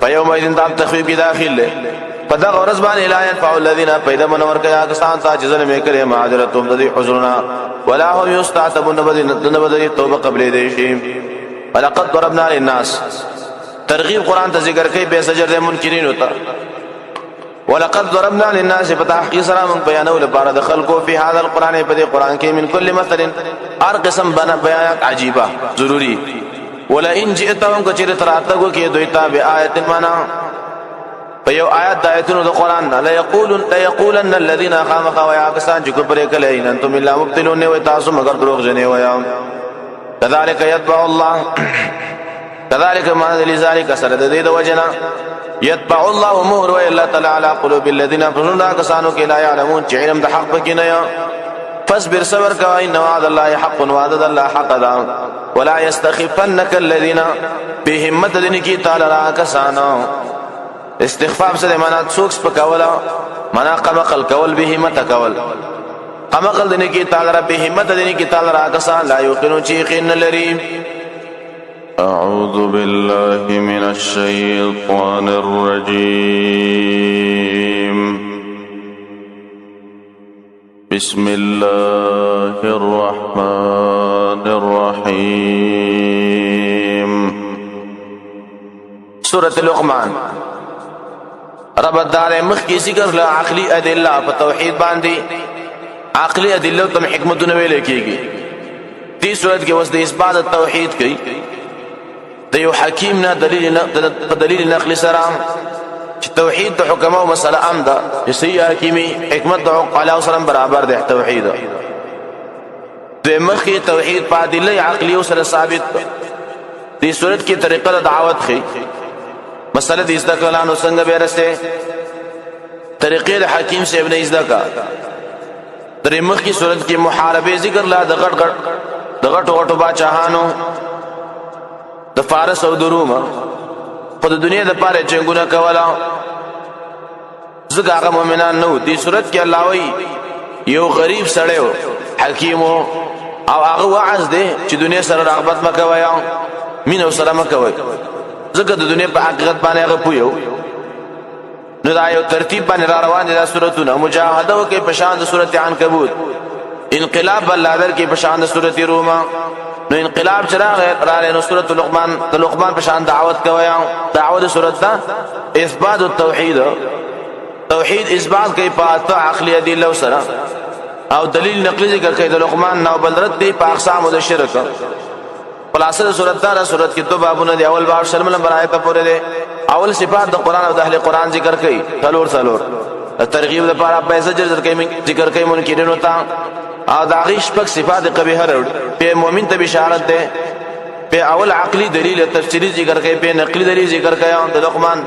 Speaker 1: فيوم اذن دا تخفیف کی داخل پدا غرض باندې لا ينفع الذين پیدا منور کیا کسان تا چې ظلم کړي معذرتهم ذي حزرنا ولا هم يستعتبون بدن توبه قبل دې شي ولقد ضربنا للناس ترغیب قران ته ذکر کوي به زجر د منکرین ہوتا ولقد ضربنا للناس فتحقیق سره من بیانو لپاره د خلقو په هذا القران په دې قران کې من كل مثل هر قسم بنا بیانات عجيبه ضروري ولئن جئتهم کچره تراتګو کې دوی ته به آیت معنا په یو آیات د آیتونو د قران لا یقولن الذين خامخوا وياكسان چې کوپره کله ان انتم الا مبتلون و تاسو مگر دروغ جنې ویا كذلك يتبع الله كذلك ما لذلك سره د دې د وجنا يتبع الله مهر و الا تعالی على قلوب الذين فننا كسانو کې لا يعلمون چې علم د حق پکې نه فاصبر صبر کا ان وعد الله حق وعد الله حق دا ولا يستخفنك الذين بهمت دین کی تعالی را کسانو استخفاف سره معنا څوک پکولا معنا قمقل کول به همت کول قمقل دنه کی تعالی رب همت دنه کی تعالی را کسان لا یقینو چی یقین لري
Speaker 2: اعوذ بالله من الشیطان الرجیم بسم الله الرحمن الرحیم
Speaker 1: سورۃ لقمان رب دار مخ کی ذکر لا عقلی ادله په توحید باندې عقلی ادله تم حکمتونه ویل کیږي دې صورت کې وس د اثبات توحید کوي د یو حکیم نه دلیل نقل سره چې توحید د حکم او مسله ام ده چې صحیح حکیمی حکمت د عقلا سره برابر ده توحید د مخی توحید په ادله عقلی سره ثابت دي صورت کی طریقه د دعوت خي مسله د استقلالانو څنګه به رسته طریقې د حکیم سے ابن ازدکا درې مخ کی صورت کی محاربه ذکر لا د غټ غټ باچاهانو د فارس او د روم په دنیا د پاره جنگونه کولا زګه مؤمنان نو دي صورت کې الله وی یو غریب سړیو حکیم او هغه وعظ دی چې دنیا سره رغبت مکوي مين او سلام کوي زګه د دنیا په حقیقت باندې هغه پویو نو دا یو ترتیب باندې را روان دي د سورتونو مجاهده او کې پشان د سورته عنکبوت انقلاب بلادر کې پشان د سورته روم نو انقلاب چراغ را نو سورته لقمان د لقمان پشان دعوت کوي دعوت سورته اثبات التوحید توحید اثبات کوي په عقلی ادله سره او دلیل نقلی ذکر کوي د لقمان نو بلرت دی په اقسام د شرک خلاصه سورته را سورته کې دو بابونه دی اول باب شرم نمبر آیت پورې دی اول صفات د قران او د اهل قران ذکر کوي څلور ترغیب لپاره په زجر ذکر کوي منکرینو ته او د غیش پک صفات قبیحه وروړي په مؤمن ته بشارت ده په اول عقلی دلیل تفسیری ذکر کوي په نقلی دلیل ذکر کوي د لقمان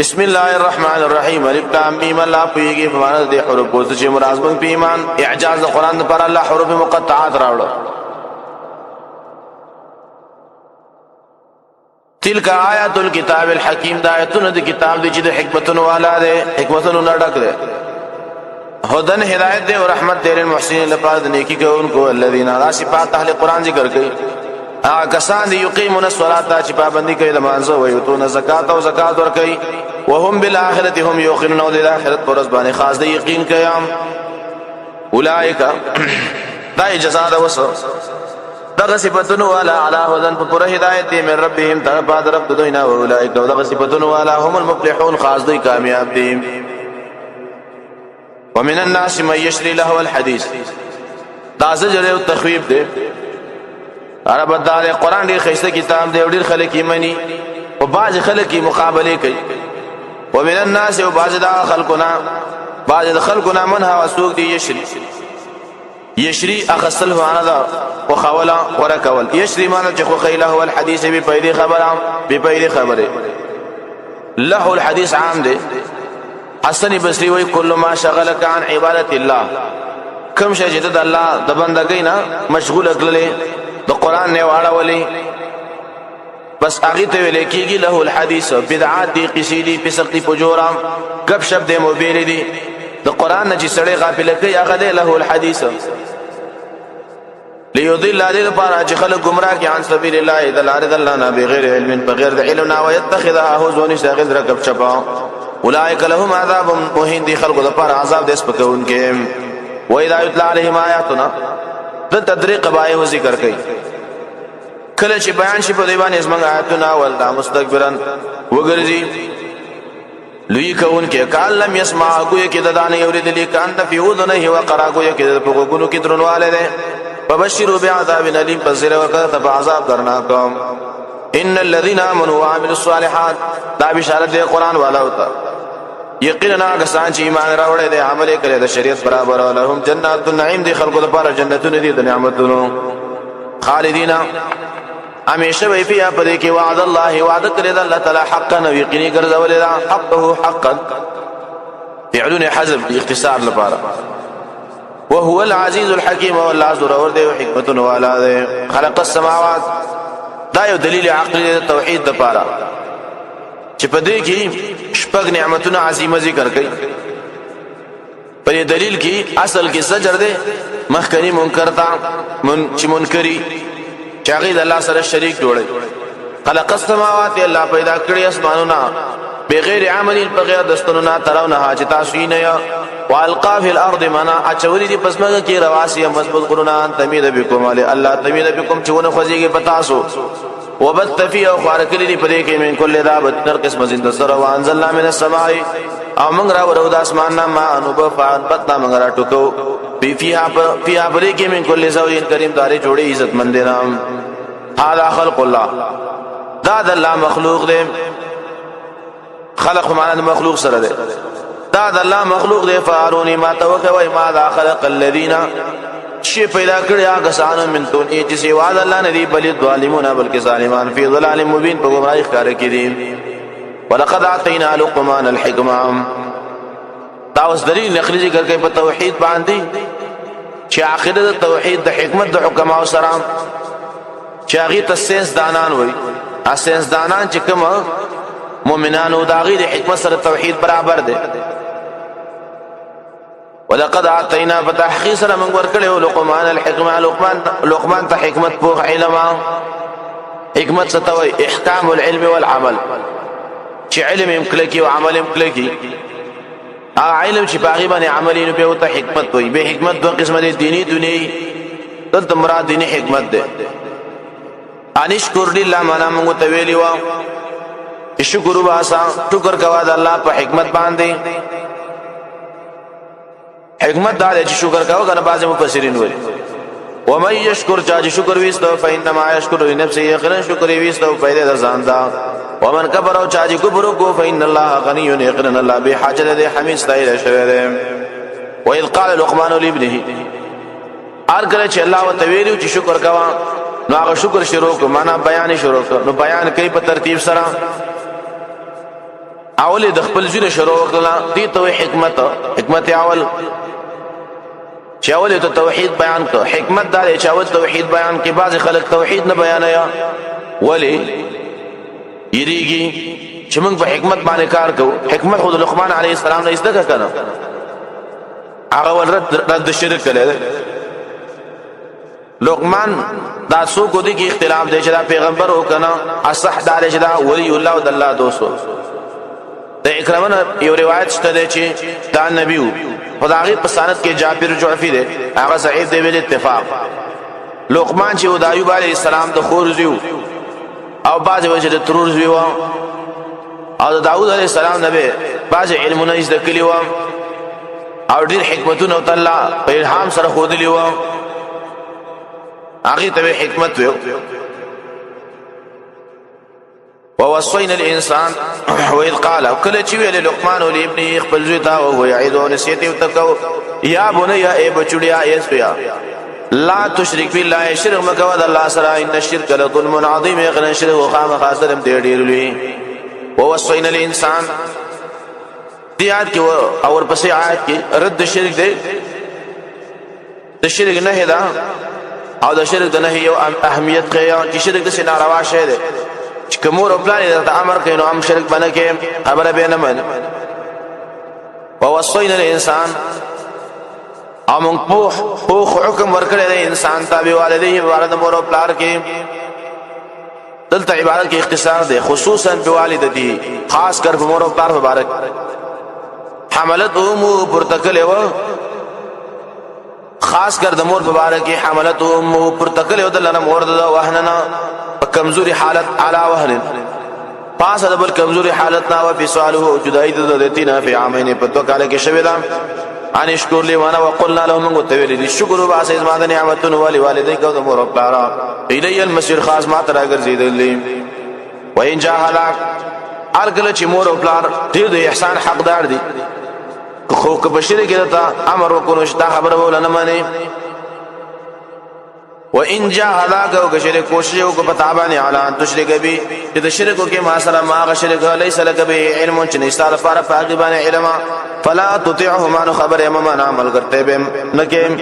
Speaker 1: بسم الله الرحمن الرحیم الف لام میم الله پیږي په معنا د حروف او چې مراد په ایمان اعجاز د قران پر الله حروف مقطعات راوړو تلک آیات الكتاب الحکیم دا آیتونه د کتاب دی چې د حکمتونو والا دی حکمتونو نه ډک دی هدن هدایت دی او رحمت دی للمحسنین لپاره د نیکی کوونکو الذین صفات اهل قران ذکر کوي هغه کسان دی یقیمون الصلاة چې پابندي کوي د مانځه او یتون زکات او زکات ورکوي وهم بالآخرة هم یوقنون او د آخرت پر ورځ باندې خاص دی یقین کوي اولئک دا جزاء ده وسو دغه صفاتونو والا علی هدن په پوره هدایت من ربهم طرف رب دوینا او اولئک دغه صفاتونو والا هم المفلحون خاص دی کامیاب دي ومن الناس من يشري له الحديث دا زجر او تخویب دی عرب د قران ډیر خسته کتاب دی ډیر خلک یې مني او بعض خلک یې مقابله کوي ومن الناس او بعض د خلقنا من هو سوق دی يشري اخصل هو انا دا وخولا ورکول يشري معنی چې خو خیله هو الحديث به پیدا خبره له الحديث عام دی حسن بصری وی کل ما شغلک عن عبادت الله کم شي چې د الله د بندګۍ نه مشغول کړلې د قران نه واړولې بس هغه ته ویل کېږي له الحديث بدعات دي قصيدي فسقي فجورام کب شپ دې موبیل دي د قران نه چې سړی غافل کوي هغه له الحديث ليضل عليه لپاره چې خلک گمراه کی عن سبیل الله دلاره الله نه بغیر علم بغیر علم او يتخذها هزون شاغل رکب چپا اولئک لهم عذاب مهین دي خلق لپاره عذاب دې سپکون کې و اذا يتلى عليهم آیاتنا د تدریق بای ذکر کوي کله چې بیان شي په دی باندې اسمن آیاتنا ولدا مستكبرن وګرځي لوی کون کې کال لم يسمع کوی کې ددان یورید لیکان فی اذنه وقرا کوی کې په غوګونو کې درنواله ده فبشروا بعذاب الیم بصیر وقت بعذاب درناکم ان الذين امنوا وعملوا الصالحات دا بشارت دی قران والا ہوتا یقینا کسان چې ایمان راوړل دي عمل کړي د شریعت برابر لهم جنات النعیم دي خلق لپاره جنتونه دي د نعمتونو خالدین همیشه وی فيها پدې کې وعد الله وعد کړی د الله تعالی حقا او یقیني ګرځول دا حقه حقا فعلون حذف اختصار لپاره وهو العزيز الحكيم والله ذو اور دی حکمت والا دی خلق السماوات دا یو دلیل عقلی توحید لپاره چې پدې کې شپږ نعمتونه عظیمه ذکر کړي په دلیل کې اصل کې زجر دی مخکنی منکر تا چې منکری چاغید الله سره شریک جوړي خلق السماوات الله پیدا کړی اسمانونه بغیر عمل بغیر دستونه ترونه چې تاسو یې نه والقا فی الارض منا اچولی دی پسمګه کې رواسی مضبوط قرآن تمید بكم علی الله تمید بكم چونه خوځيږي پتاسو وبت فی او خارکلی دی پدې کې من کل دابت تر قسم زنده سره وانزلنا من السماء او موږ را ورو د اسمان نه ما انوب فانبتنا موږ را ټکو فیها پدې کې من کل زوجین کریم داري جوړي عزت مند نام هذا خلق الله دا د الله مخلوق دی خلق معنا مخلوق سره ده دا د الله مخلوق دی فارونی ما توکوي ما دا خلق الذين شی پیدا کړی هغه سانو من دونی چې سوا د الله ندی بل ظالمون بلکې ظالمان فی ضلال مبین په گمراهی ښکار کې دي ولقد اعطینا لقمان الحکمه دا اوس دلیل نقلی ذکر کوي په توحید باندې چې عقیده د توحید د حکمت د حکما سره چې هغه تسنس دانان وي اسنس دانان چې کوم مؤمنانو دا غي د حکمت سره توحید برابر دي ولقد اعطينا فتحقيق سره موږ ورکړو لقمان الحکمه لقمان ته حکمت په علم حکمت ستوي احکام العلم والعمل چې علم امکلکی او عمل امکلکی علم چې باغی باندې عملي نو به ته حکمت وي به حکمت دوه قسمه دي دینی دنیوي دلته مراد دینی حکمت ده انشکر لله معنا موږ ته ویلی و شکر واسا شکر کوا د الله په حکمت باندې حکمت دا چې شکر کاوه کنه بعض مفسرین وایي ومن يشكر چا شکر وستو فإنما يشكر لنفسه يقرن شکر وستو پیدا ځان دا ومن كبر او چا کبر کو فإن الله غني يقرن الله به حاجت ده حمید استایل شوی ده وإذ قال لقمان لابنه ارګل چې الله وتویلو چې شکر کوا نو هغه شکر شروع کو معنا بیان شروع کو نو بیان کوي په ترتیب سره اول د خپل ځینې شروع کړه دي ته حکمت اول چې اول ته توحید بیان کړه حکمت دا چې اول توحید بیان کې بعض خلک توحید نه بیانیا ولی یریږي چې موږ په حکمت باندې کار کوو حکمت خود لقمان علیه السلام نه زده کړه هغه ول رد شرک کړي لقمان دا سو کو دي کې اختلاف دی چې دا پیغمبر او کنه اصح دا چې دا ولی الله او د الله دوستو د اکرامن یو روایت شته چې دا نبیو خدای په سند کې جابر جعفی دی هغه صحیح دی ویل اتفاق لقمان چې د ایوب علیه السلام د خور زیو او بعض وجه د ترور زیو او د داوود علیه السلام نبی بعض علمونه زده کړي و او ډیر حکمتونه تعالی په الهام سره خودلی و هغه ته حکمت ویو ووصينا الانسان واذ قال كل شيء للقمان لابنه خپل زوی تا او يعيدو نسيته وتکو يا بني اي بچړیا يسيا لا تشرك بالله شرک مکو د الله سره ان الشرك لظلم عظيم يغنى شرک وخام خاصرم ډېر لوی ووصينا الانسان دیات کې اور پسې آیت کې رد شرک دی د شرک نه دا او د شرک د نه یو اهمیت کوي چې شرک د ناروا شی دی چې کومور او پلان د امر کوي نو هم شرک باندې کې خبره به نه من ووصينا الانسان امون په حکم ورکړی دی انسان تابع والديه والد مور او پلار کې دلته عبارت کې اختصار دی خصوصا بوالدته خاص کر په مور او پلار مبارک حملت امه پرتکل و خاص کر د مور مبارک حملت امه پرتکل و دلنه مور د وهننا کمزوری حالت علا وهن پاس دبل کمزوری حالت نا و فی سواله جدائی دتینا فی عامین پتو کاله کې شوی دا ان اشکر لی وانا وقلنا لهم متویل شکر وباس ازما د نعمتونو والی والدیک او د مور او پلار الی المسیر خاص ما تر ګرځیدلې و ان جاهلاک ارګل چې مور او پلار ډیر د احسان حقدار دي خو که بشری کې دا امر وکړو چې دا خبره ولنه مانی وان جاهلاك او شرک کوشش او کو پتا باندې اعلان تشرک به چې د شرکو کې ما سره ما غ شرک ليس لك به علم چې نشته لپاره پاګی باندې علم فلا تطيعهما نو خبر امما عمل کرتے به نکه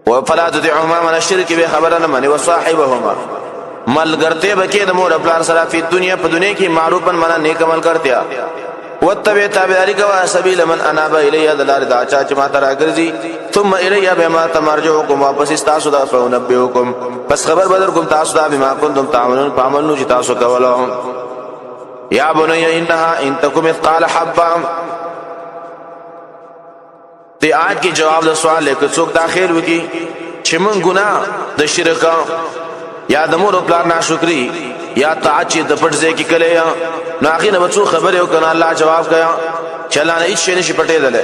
Speaker 1: وفلا تطيعهما من الشرك به خبر نه مني وصاحبهما مل کرتے به کې د مور خپل سره په دنیا کې معروفن منا نیک عمل کرتے وتبع تابعداري کوا سبیل من اناب الی دلار دا چا چې ما ترا ګرځي ثم الی بما تمرجعکم واپس تاسو دا فنبئکم پس خبر بدر کوم تاسو دا بما کنتم تعملون عملو چې تاسو کولو یا بني انها ان تکم مثقال حبه دی آیت کی جواب د سوال لیکو څوک داخل وکي چې مون ګناه د شرک یا د مور او پلار ناشکری یا طاعت چې د پټځه کې کله نو اخینه بچو خبره وکړه الله جواب کیا چلانه هیڅ شي نشي پټېدل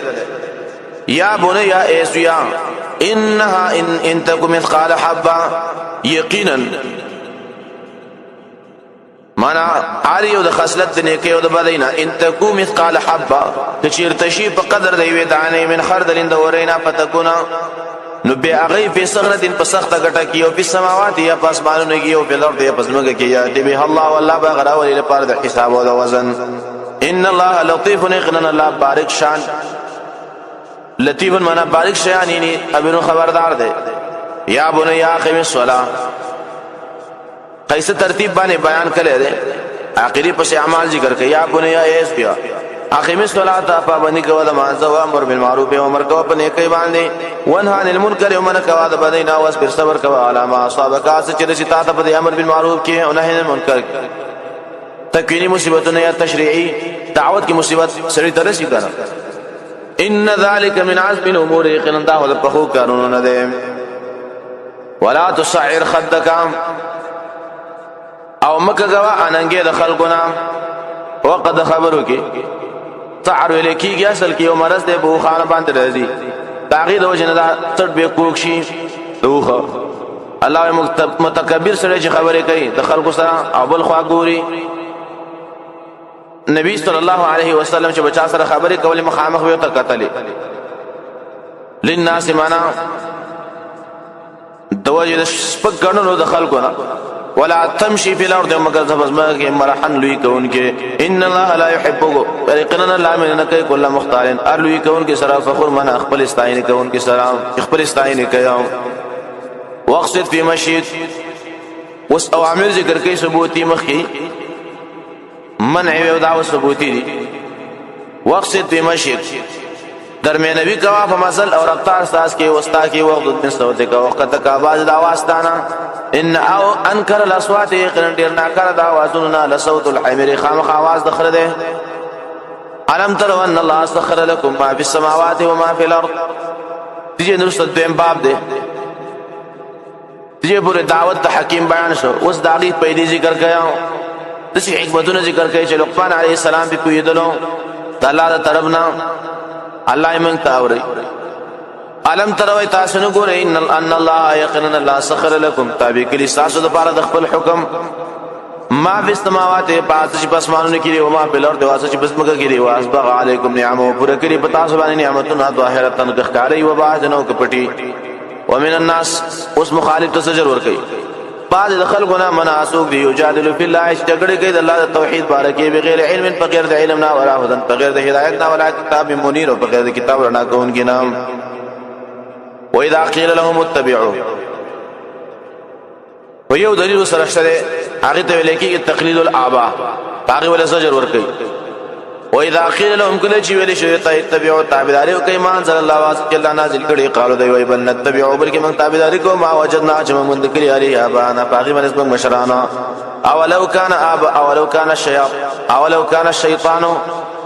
Speaker 1: یا بني یا ایسیا انها ان تکم مثقال حبه یقینا معنا هر یو د خصلت د نیکی او د بدینا ان تکو مثقال حبه کچیرته شي په قدر دی وی دانه من خردل د ورینا پتکونا نو بیا هغه په صغرتن په سخته ګټه کې او په سماوات یا په اسمانونو کې او په لور دی په زمګه کې یا دی الله والله بغرا ولې لپاره د حساب او د وزن ان الله لطيف يقنن الله بارک شان لطیف معنا بارک شان یعنی ابن خبردار دی یا بني اقم الصلاه قیسه ترتیب باندې بیان کړي دی اخري پس اعمال ذکر کوي یا بني ایس بیا اقم الصلاه پابندی کوه د مانځه او امر بالمعروف او امر کوه په نیکی باندې ونهى عن المنکر او منع کوه د بدینا او صبر صبر کوه علامه اصحابک چې چې تا ته په امر بالمعروف کې او نهي عن المنکر تکوینی مصیبتونه یا تشریعی دعوت کی مصیبت سړی ترسي کړه ان ذلك من عزم الامور يقينا ده ول په کارونو نه ده ولا تصعر خدك او مکه غوا اننګه د خلقنا وقد خبرو کې تعر لکیږي اصل کې یو مرض ده بو خان باندې راځي تاغید او جن ده تړ به کوک شي دوخه الله متکبر سره چې خبرې کوي د خلقو سره او بل خوا ګوري نبی صلی الله علیه وسلم چې بچا سره خبرې کولې مخامخ وي او تکتلې للناس معنا دوجه سپک غنلو د خلکو نه ولا تمشي في الارض مگر زبزما کې مرحن لوی کون کې ان الله لا يحبه طریقنا لا من کوي کله مختار ار لوی کون کې سره فخر من خپل استعین کون کې سلام خپل استعین کوي واقصد في مشيت وس اوامر ذکر کوي ثبوتی مخي منع او دعوه ثبوتی دي واقصد في مشيت درمیان نبی کوا په مثل او رفتار ساس کې وستا کې وقت نسوته کا وخت کا باز د आवाजتانا ان او انکر الاصوات يقرن ډیر ناکر د आवाजونو لصوت الحمير خامخ आवाज دخل ده علم تر ان الله سخر لكم ما في السماوات وما في الارض دې نرسد دیم باب ده دې پورې دعوت د حکیم بیان شو اوس داغي پیدا ذکر کیا د شي حکمتونو ذکر کوي چې لقمان عليه السلام به کویدلو د الله د طرفنا الله من تاوري علم تروي تاسو نه ګورئ ان الله يقينا الله سخر لكم تابع کلی تاسو د پاره د خپل حکم ما فی السماوات پاتې چې پسمانونه کړي او ما په لور د واسه چې پسمګه کړي او اسبغ علیکم نعمو پر کړي په تاسو باندې نعمتونه ظاهرتن ښکاري او باز نو کپټي ومن الناس اوس مخالف تسجر ور کوي بعض د خلقنا مناسوک دی یجادل فی الله جګړه کوي د الله د توحید بارکه بغیر علم بغیر د علم نه ولا هدن بغیر د هدایت نه ولا کتاب منیر او بغیر د کتاب رڼا کوونکی نام و اذا قيل لهم اتبعوا ويو دلیل سره شته هغه ته لیکي تقلید الاباء هغه ول زجر ور کوي و اذا قيل لهم كل شيء ویل شوی ته اتبعوا تابعداري او کوي مان صلی الله علیه وسلم نازل کړي قالو دی وای بل نتبعوا بلکې من تابعداري کو ما وجدنا چې من ذکر علی ابانا باغي من اسم مشرانا اولو كان اب اولو كان الشياطين اولو كان الشيطان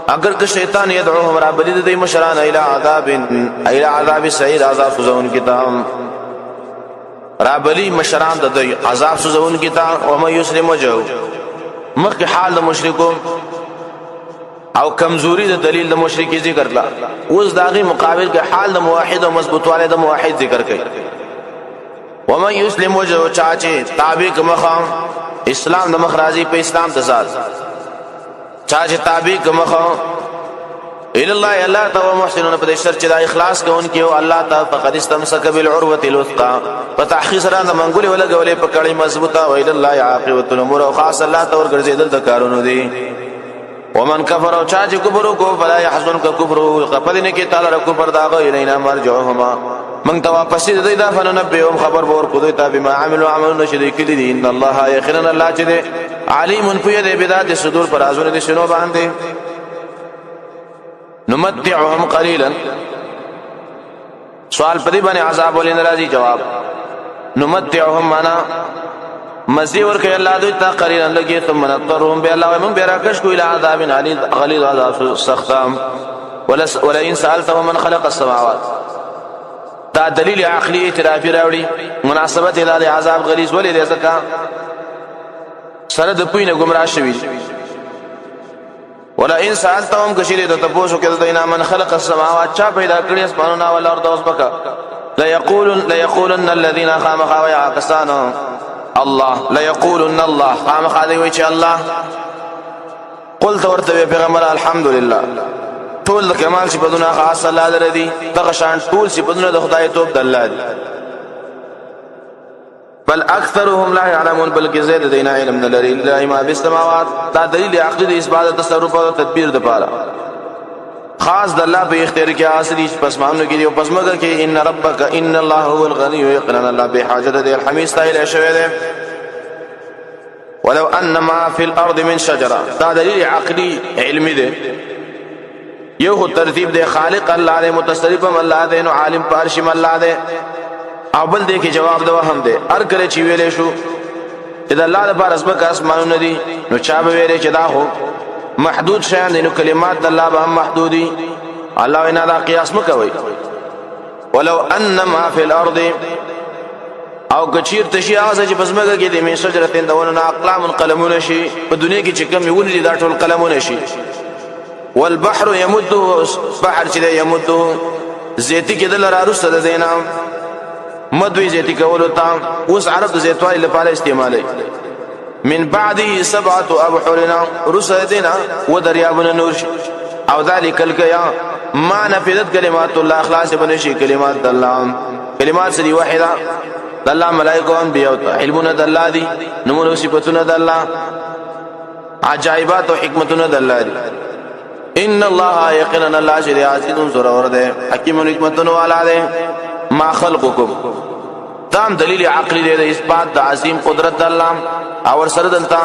Speaker 1: اگر که شیطان يدعوهم رب دې مشران الى عذاب سعير عذاب سوزون کتاب رابلی مشران د عذاب سوزون کتاب او مې يسلم وجهه مخ حال د مشرکو او کمزوری د دلیل د مشرکی ذکر لا اوس داغي مقابل کې حال د موحد او مضبوطواله د موحد ذکر کړي و مې يسلم وجهه چاچه تابع مخام اسلام د مخراجي په اسلام تزاد چاچه تابع مخام الى الله الله تو محسنون په شر چې د اخلاص کوونکی او الله تعالی فقد استمسك بالعروه الوثقى فتحقیق سره د منګولې ولګولې په کړي مضبوطه او الى الله عاقبه الامور او خاص الله تور ګرځیدل د کارونو دي ومن كفر او چاچ کفر کو فلا يحزن كفر قبلنه کې تعالی رکو پر داغه الینا مرجعهما من تو واپس دې دا فننبئهم خبر ور کو دوی ته بما عملوا عملوا شریک دي ان الله يخرن الله چې علیم فی ذی بذات الصدور پر ازونه دي شنو باندې نمتعهم قليلا سوال پدی باندې عذاب ولین راځي جواب نمتعهم معنا مزي ورکه الله دوی ته قليلا لګي ثم نضطرهم بالله ومن براکش کو الى عذاب عليل غليظ عذاب سختام ولا ان سالته من خلق السماوات دا دلیل عقلی اعترافي راوړي مناسبت الى عذاب غلیظ ولې ځکه سره د پوینه گمراه شوی ولا ان سالتهم کشری د تاسو کې د من خلق السماوات چا پیدا کړی اسمانونه او الارض اوس بکا لا يقولن الذين خامخوا يعكسان الله لا يقولن الله خامخوا دی وی چې الله قلت ورته پیغمبر الحمدلله ټول د کمال صفاتونه خاص الله لره دي دغه شان ټول صفاتونه د خدای توب د الله دي بل اکثرهم لا يعلمون بلکې زید دین علم نه لري الا ما بالسماوات دا دلیل عقلی د اثبات تصرف او تدبیر د پاره خاص د الله په اختیار کې اصلي پسمانو کې او پسمګه کې ان ربک ان الله هو الغني يقرن الله بحاجت الحميد استایل شوی ده ولو ان ما في الارض من شجره دا دلیل عقلی علمی ده یو ترتیب ده خالق الله ده متصرف الله ده نو عالم پارشم الله ده اول دې کې جواب دا هم ده هر کله چې ویلې شو چې د الله لپاره اسمک اسمانونه دي نو چا به ویلې چې دا هو محدود شیان دي نو کلمات د الله به هم محدودي الله وینا دا قیاس مکوي ولو ان ما في الارض او کچیر تشي هغه چې بسمګه کې د می شجرتين دونه اقلام قلمونه شي په دنیا کې چې کوم ونی دا ټول قلمونه شي والبحر يمده بحر چې يمده زيتي کې دل راروسته د دینام مدوی زیتی کولو تا اوس عرب د زیتوالي لپاره استعمالي من بعد 7 ابحرنا رسدنا ودريابنا نور او ذلك الكيا ما نفذت كلمات الله اخلاص بنشي كلمات الله كلمات سری واحده الله ملائکه انبیاء علمنا الله دي نمونه صفاتنا الله عجائبات او حکمتنا الله دي ان الله يقينا الله شريعت زور ورده حکیم حکمتنا والا ده ما خلقكم دام دلیل عقلی دی د اثبات د عظیم قدرت الله او سره دلته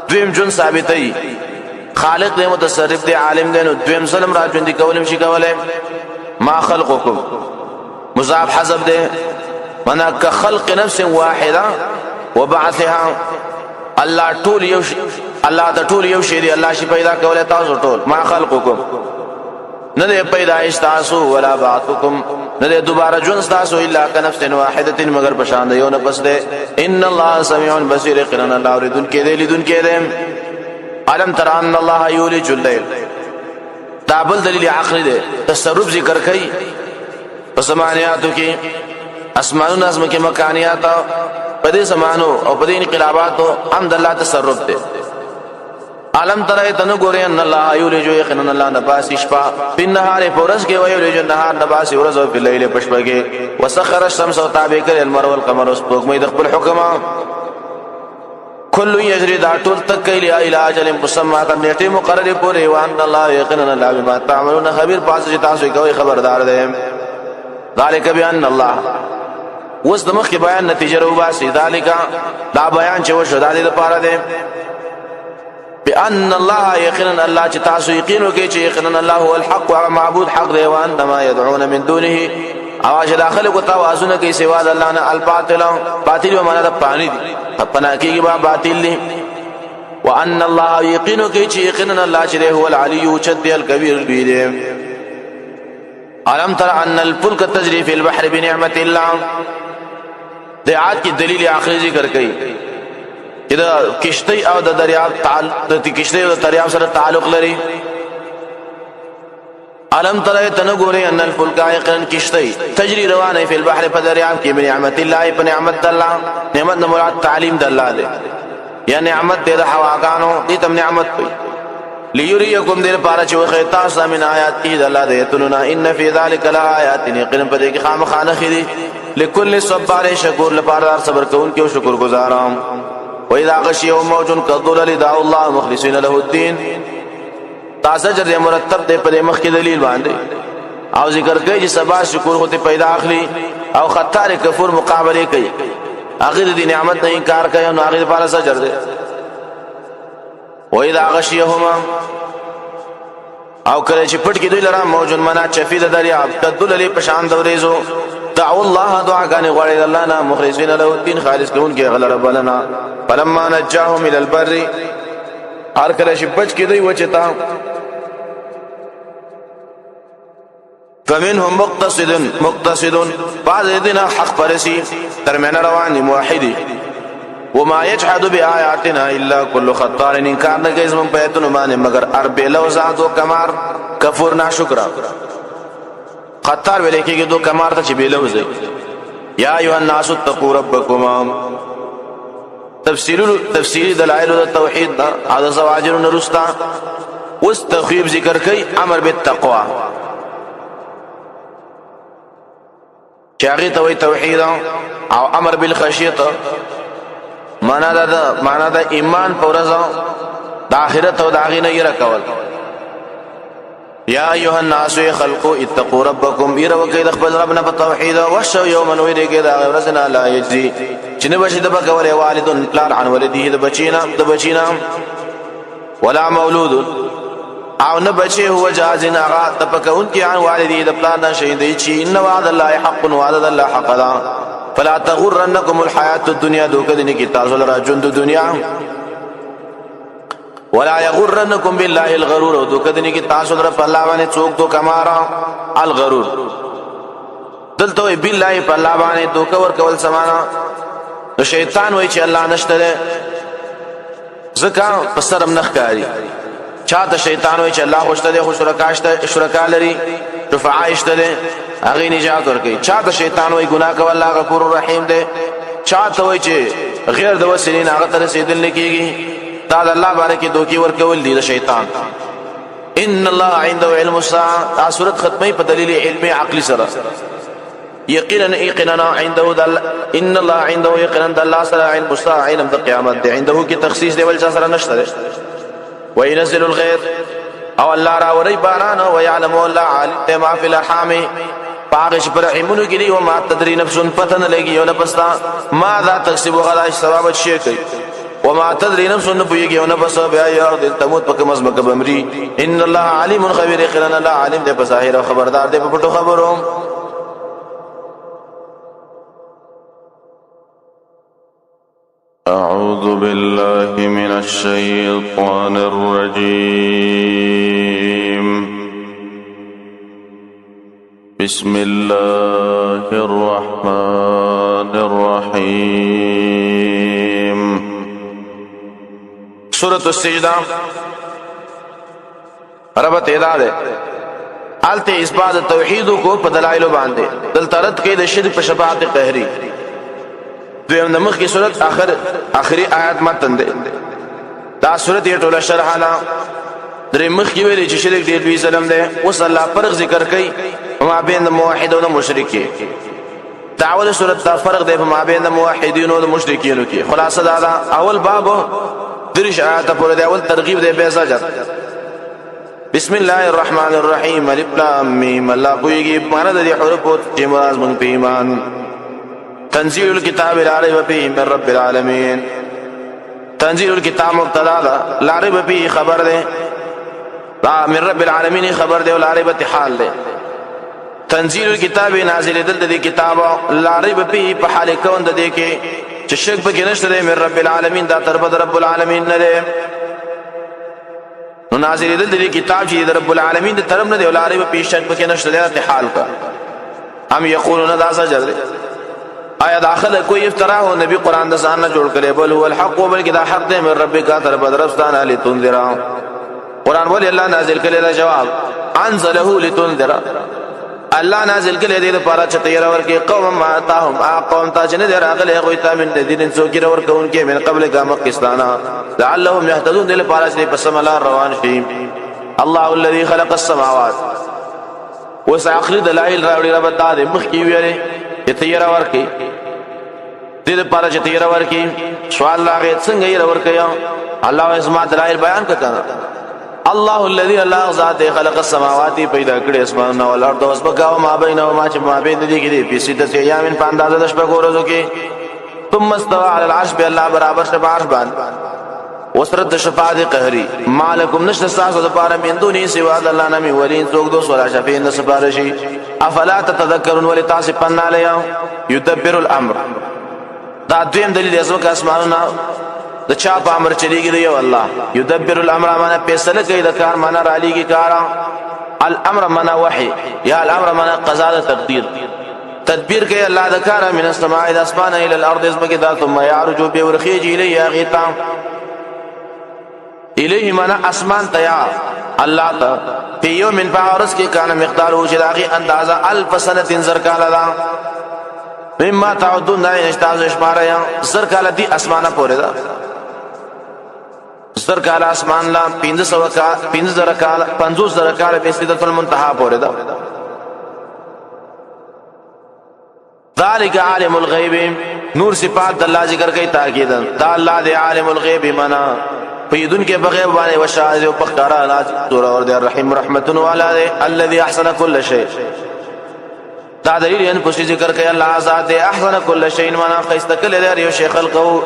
Speaker 1: دویم جون ثابتای خالق دی متصرف دی عالم دی نو دویم سلام را ژوند کولم شي کوله ما خلقكم مضاف حذف دی معنا كخلق نفس واحده وبعثها الله ټول یو الله د ټول یو شی دی الله شي پیدا کوله تاسو ټول ما خلقكم نه پیدائش تاسو ولا بعثكم نه دوباره جون تاسو الا كنفس واحده مگر بشان یو نه بس ده ان الله سميع بصير قرن الله اوریدن کې دی لیدن کې دی علم تر ان الله يولج الليل تابل دلیل عقلی ده تصرف ذکر کوي پسمانیاتو کې اسمانو نظم کې مکانیات په دې زمانو او په دې انقلاباتو حمد الله تصرف ده عالم ترى تنغوري ان الله يولج يقينا الله نباس شپا په نهار پورس کې وي يولج نهار نباس ورځ او په لیل پشپا کې وسخر الشمس وتابع کړ المر والقمر سپوږمۍ د خپل حکم كل يجري دا ټول تکلی الى اجل مسمى تم نیټه مقرره پورې وان الله يقينا الله بما تعملون خبير پاس چې تاسو کوي خبردار ده ذلك بان الله وس د مخ بیان نتیجه رو باسي ذلك دا بیان چې وشو د دې لپاره ده بان الله يقينا الله چې تاسو یقینو کې چې یقینا الله هو الحق او معبود حق دی وان ما يدعون من دونه اواز داخله کو توازن کې سوا د الله نه الباطل باطل و معنا د پانی دي پنا کې با باطل دي وان الله يقينو کې چې یقینا الله چې هو العلي وشد الكبير دی علم تر ان الفلك تجري في البحر بنعمه الله د عاد کی دلیل عقلی ذکر کړي چې دا کشتی او د دریاب د کشتی او د دریاب سره تعلق لري علم ترى تنغوري ان الفلك يقن کشتی تجري روانه في البحر په دریاب کې بنعمت الله په نعمت الله نعمت مراد تعلیم د الله ده یا نعمت د حواګانو دې تم نعمت وي ليريكم دې پاره چې وخه تاسو من آیات دې الله دې تننا ان في ذلك لآيات يقين په دې کې خامخانه خېدي لكل صبار شکور لپاره صبر کوونکی او شکر گزارام واذا غشيهم موج كالظلل دعوا الله مخلصين له الدين تاسو جره مرتب دې په مخ کې دلیل باندې او ذکر کوي چې سبا شکر هوته پیدا اخلي او خطر کفر مقابله کوي اخر دې نعمت نه انکار کوي او اخر پر سجر دې واذا غشيهم او کله چې پټ کې دوی لرا موجون منا چفید دریاب کدل په شان دوریزو دعوا الله دعاګانې غواړي الله نه مخلصین له الدين خالص کوونکې غل رب لنا فلما نجاهم الى البر هر کله چې بچ کې دوی وچتا فمنهم مقتصد بعض دینه حق پرسي ترمن روان موحدي وما يجحد بآياتنا الا كل خطار انكار نه کوي زمون په ایتونو باندې مگر ارب لوزاد او کمار کفر ناشکر خطر ویل کېږي دو کمار ته چې بیلوځي یا ایه الناس اتقوا ربکم تفسیری دلائل د توحید او د زواجر نرستا اوس تخویب ذکر کوي امر بالتقوا چاغي توي توحید او امر بالخشیه معنا د ایمان پورزا د آخرت او د اغینه یره کول یا ایها الناس خلقوا اتقوا ربکم یره وکید خپل ربنا په توحید او شو یوم ویریګه دا ورسنا لا یجزي چې نه بشي د بکول والدون پلار عن ولده د بچینا ولا مولود او نه بچي هو جازن اغا تپکون کی عن والده د پلار نه شهیدی چې ان وعد الله حق وعد الله حق دا فلا تغرنكم الحیات الدنیا دوکدنی کی تاسو لرا ژوند دنیا ولا يغرنكم بالله الغرور دوکدنی کی تاسو لرا په الله باندې څوک دو کمارا الغرور دلته بالله په الله باندې دوک ور کول سمانا نو شیطان وای چې الله نشته زکه پسرم نخکاری چاته شیطان وای چې الله خوشته دی خو شرکا لري شفاعشته دی هغه نجات ورکي چاته شیطان وای ګناه کول الله غفور رحیم دی چاته وای چې غیر د وسیلین هغه تر رسیدل نکېږي دا الله باندې کې دوکي ورکول دي د شیطان ان الله عنده علم الساعه دا سورۃ ختمه په دلیل علمي عقلی سره یقینا عنده ان الله عنده یقینا الله سره علم الساعه علم د قیامت دی عنده کې تخصیص دی ول سره نشته وينزل الغيث او الله را وري باران او يعلم الله عالم ما في الارحام پاغش پر ایمونو کې دی او ما تدري نفس پتن لګي او نفستا ما ذا تکسب غلا ثواب شي کوي وما تدري نفس نبيږي او نفس بیا یاد تموت پک مزمک بمري ان الله عليم خبير خلنا الله عالم دی په ظاهر او خبردار دی په پټو خبرو
Speaker 2: أعوذ بالله من الشيطان الرجيم بسم الله الرحمن الرحيم
Speaker 1: سورة السجدہ ربط ادا دے آلتے اثبات توحید کو پدلائل باندے دل ترد کے دے شرک پر شفاعت قہری دویم نمخ کی صورت آخری آیات متن دے دا صورت یہ ټوله شرح لا درې مخ کی ویلي چې شرک ډیر لوی ظلم دی اوس الله فرق ذکر کوي ما بین موحد او مشرکین دعوه صورت دا فرق دی ما بین موحدین او مشرکین کې خلاصه دا اول باب درش آیات پورې دی اول ترغیب دی به زجر بسم الله الرحمن الرحیم الف لام میم الله کویږي معنا د حروف چې مراد مونږ په ایمان تنزيل الكتاب لا ريب فيه من رب العالمين تنزيل الكتاب مبتدا لا ريب فيه خبر ده من رب العالمين خبر ده ولا ريب حال ده تنزيل الكتاب نازل دل ده کتاب لا ريب فيه په حال کون ده کې چې شک به نشته من رب العالمين دا طرف رب العالمين نه ده نو نازل دل ده کتاب چې رب العالمین ده طرف نه ده ولا ريب فيه شک به نشته ده حال کا هم يقولون دا سجر ده آیا داخل کوئی افتراء ہو نبی قرآن دا ساننا جوڑ کرے بل هو الحق و بلکہ دا حق دے من ربی کا طرف درفستانا لتنذرا قرآن بولی اللہ نازل کلے دا جواب انزلہو لتنذرا اللہ نازل کلے دے دا پارا چطیر ورکی قوم ما آتاہم قوم تاچنے دے راغل اغویتا من دین سوکی رورک ان کے من قبل کا مقستانا لعلہم یحتدون دے پارا چنے پسم اللہ روان شیم اللہ الذي خلق السماوات وس آخری دلائل راوڑی ربط دا دے مخی ویرے تیرا ورکی دید پارا چه تیرا ورکی سوال لاغیت سنگا یرا ورکیا اللہ اسماء دلائل بیان کرتا اللہ الذي اللہ ذات خلق السماواتی پیدا کڑی اسماننا والارد واسبکا وما بینا وما چه ما بین دی کی دی پی سیدت ایامین پاندازہ دشبکو رزو کی ثم استوى على العرش بی اللہ برابر شب عرش بان وسرد شفاعت قهری مالکم نشت ساسو دپارا من دونی سوا داللہ نمی ولین سوک دوس ولا شفین دسپارشی افلا تتذکرون ولی تاسب پننا لیا یدبر الامر دا دویم دلیل ازمک اسمانونا دا چاپ امر چلی گی دیو اللہ یدبر الامر مانا پیسل کئی دکار مانا رالی کی کارا الامر مانا وحی یا الامر مانا قضا دا تقدیر تدبیر کئی اللہ دکارا من السماع دا اسمان الى الارض ازمک دا ثم یعرجو بیورخیج الی آغیتا الیہ مانا اسمان تیا اللہ تا فی یوم فاورس کی کانا مقدار ہو چلاغی اندازہ الف سنت انزر کالا دا مما تعدون دا نشتاز اشماره یا زر کالا دی اسمانه پوره دا زر کالا اسمان لا 50 کالا بین سدرۃ المنتہا پوره دا ذالک عالم الغیب نور صفات اللہ ذکر کئی تاکیدن دا اللہ دے عالم الغیب منا پیدن کے بغیب وانے وشاہد و پخکارا نازل اور دے الرحیم رحمتن والا دے الذي احسن كل شيء دا دلیل ان پسی ذکر کئی اللہ ذات دے احسن كل شيء منا خیستکل دے ریو شیخ خلقو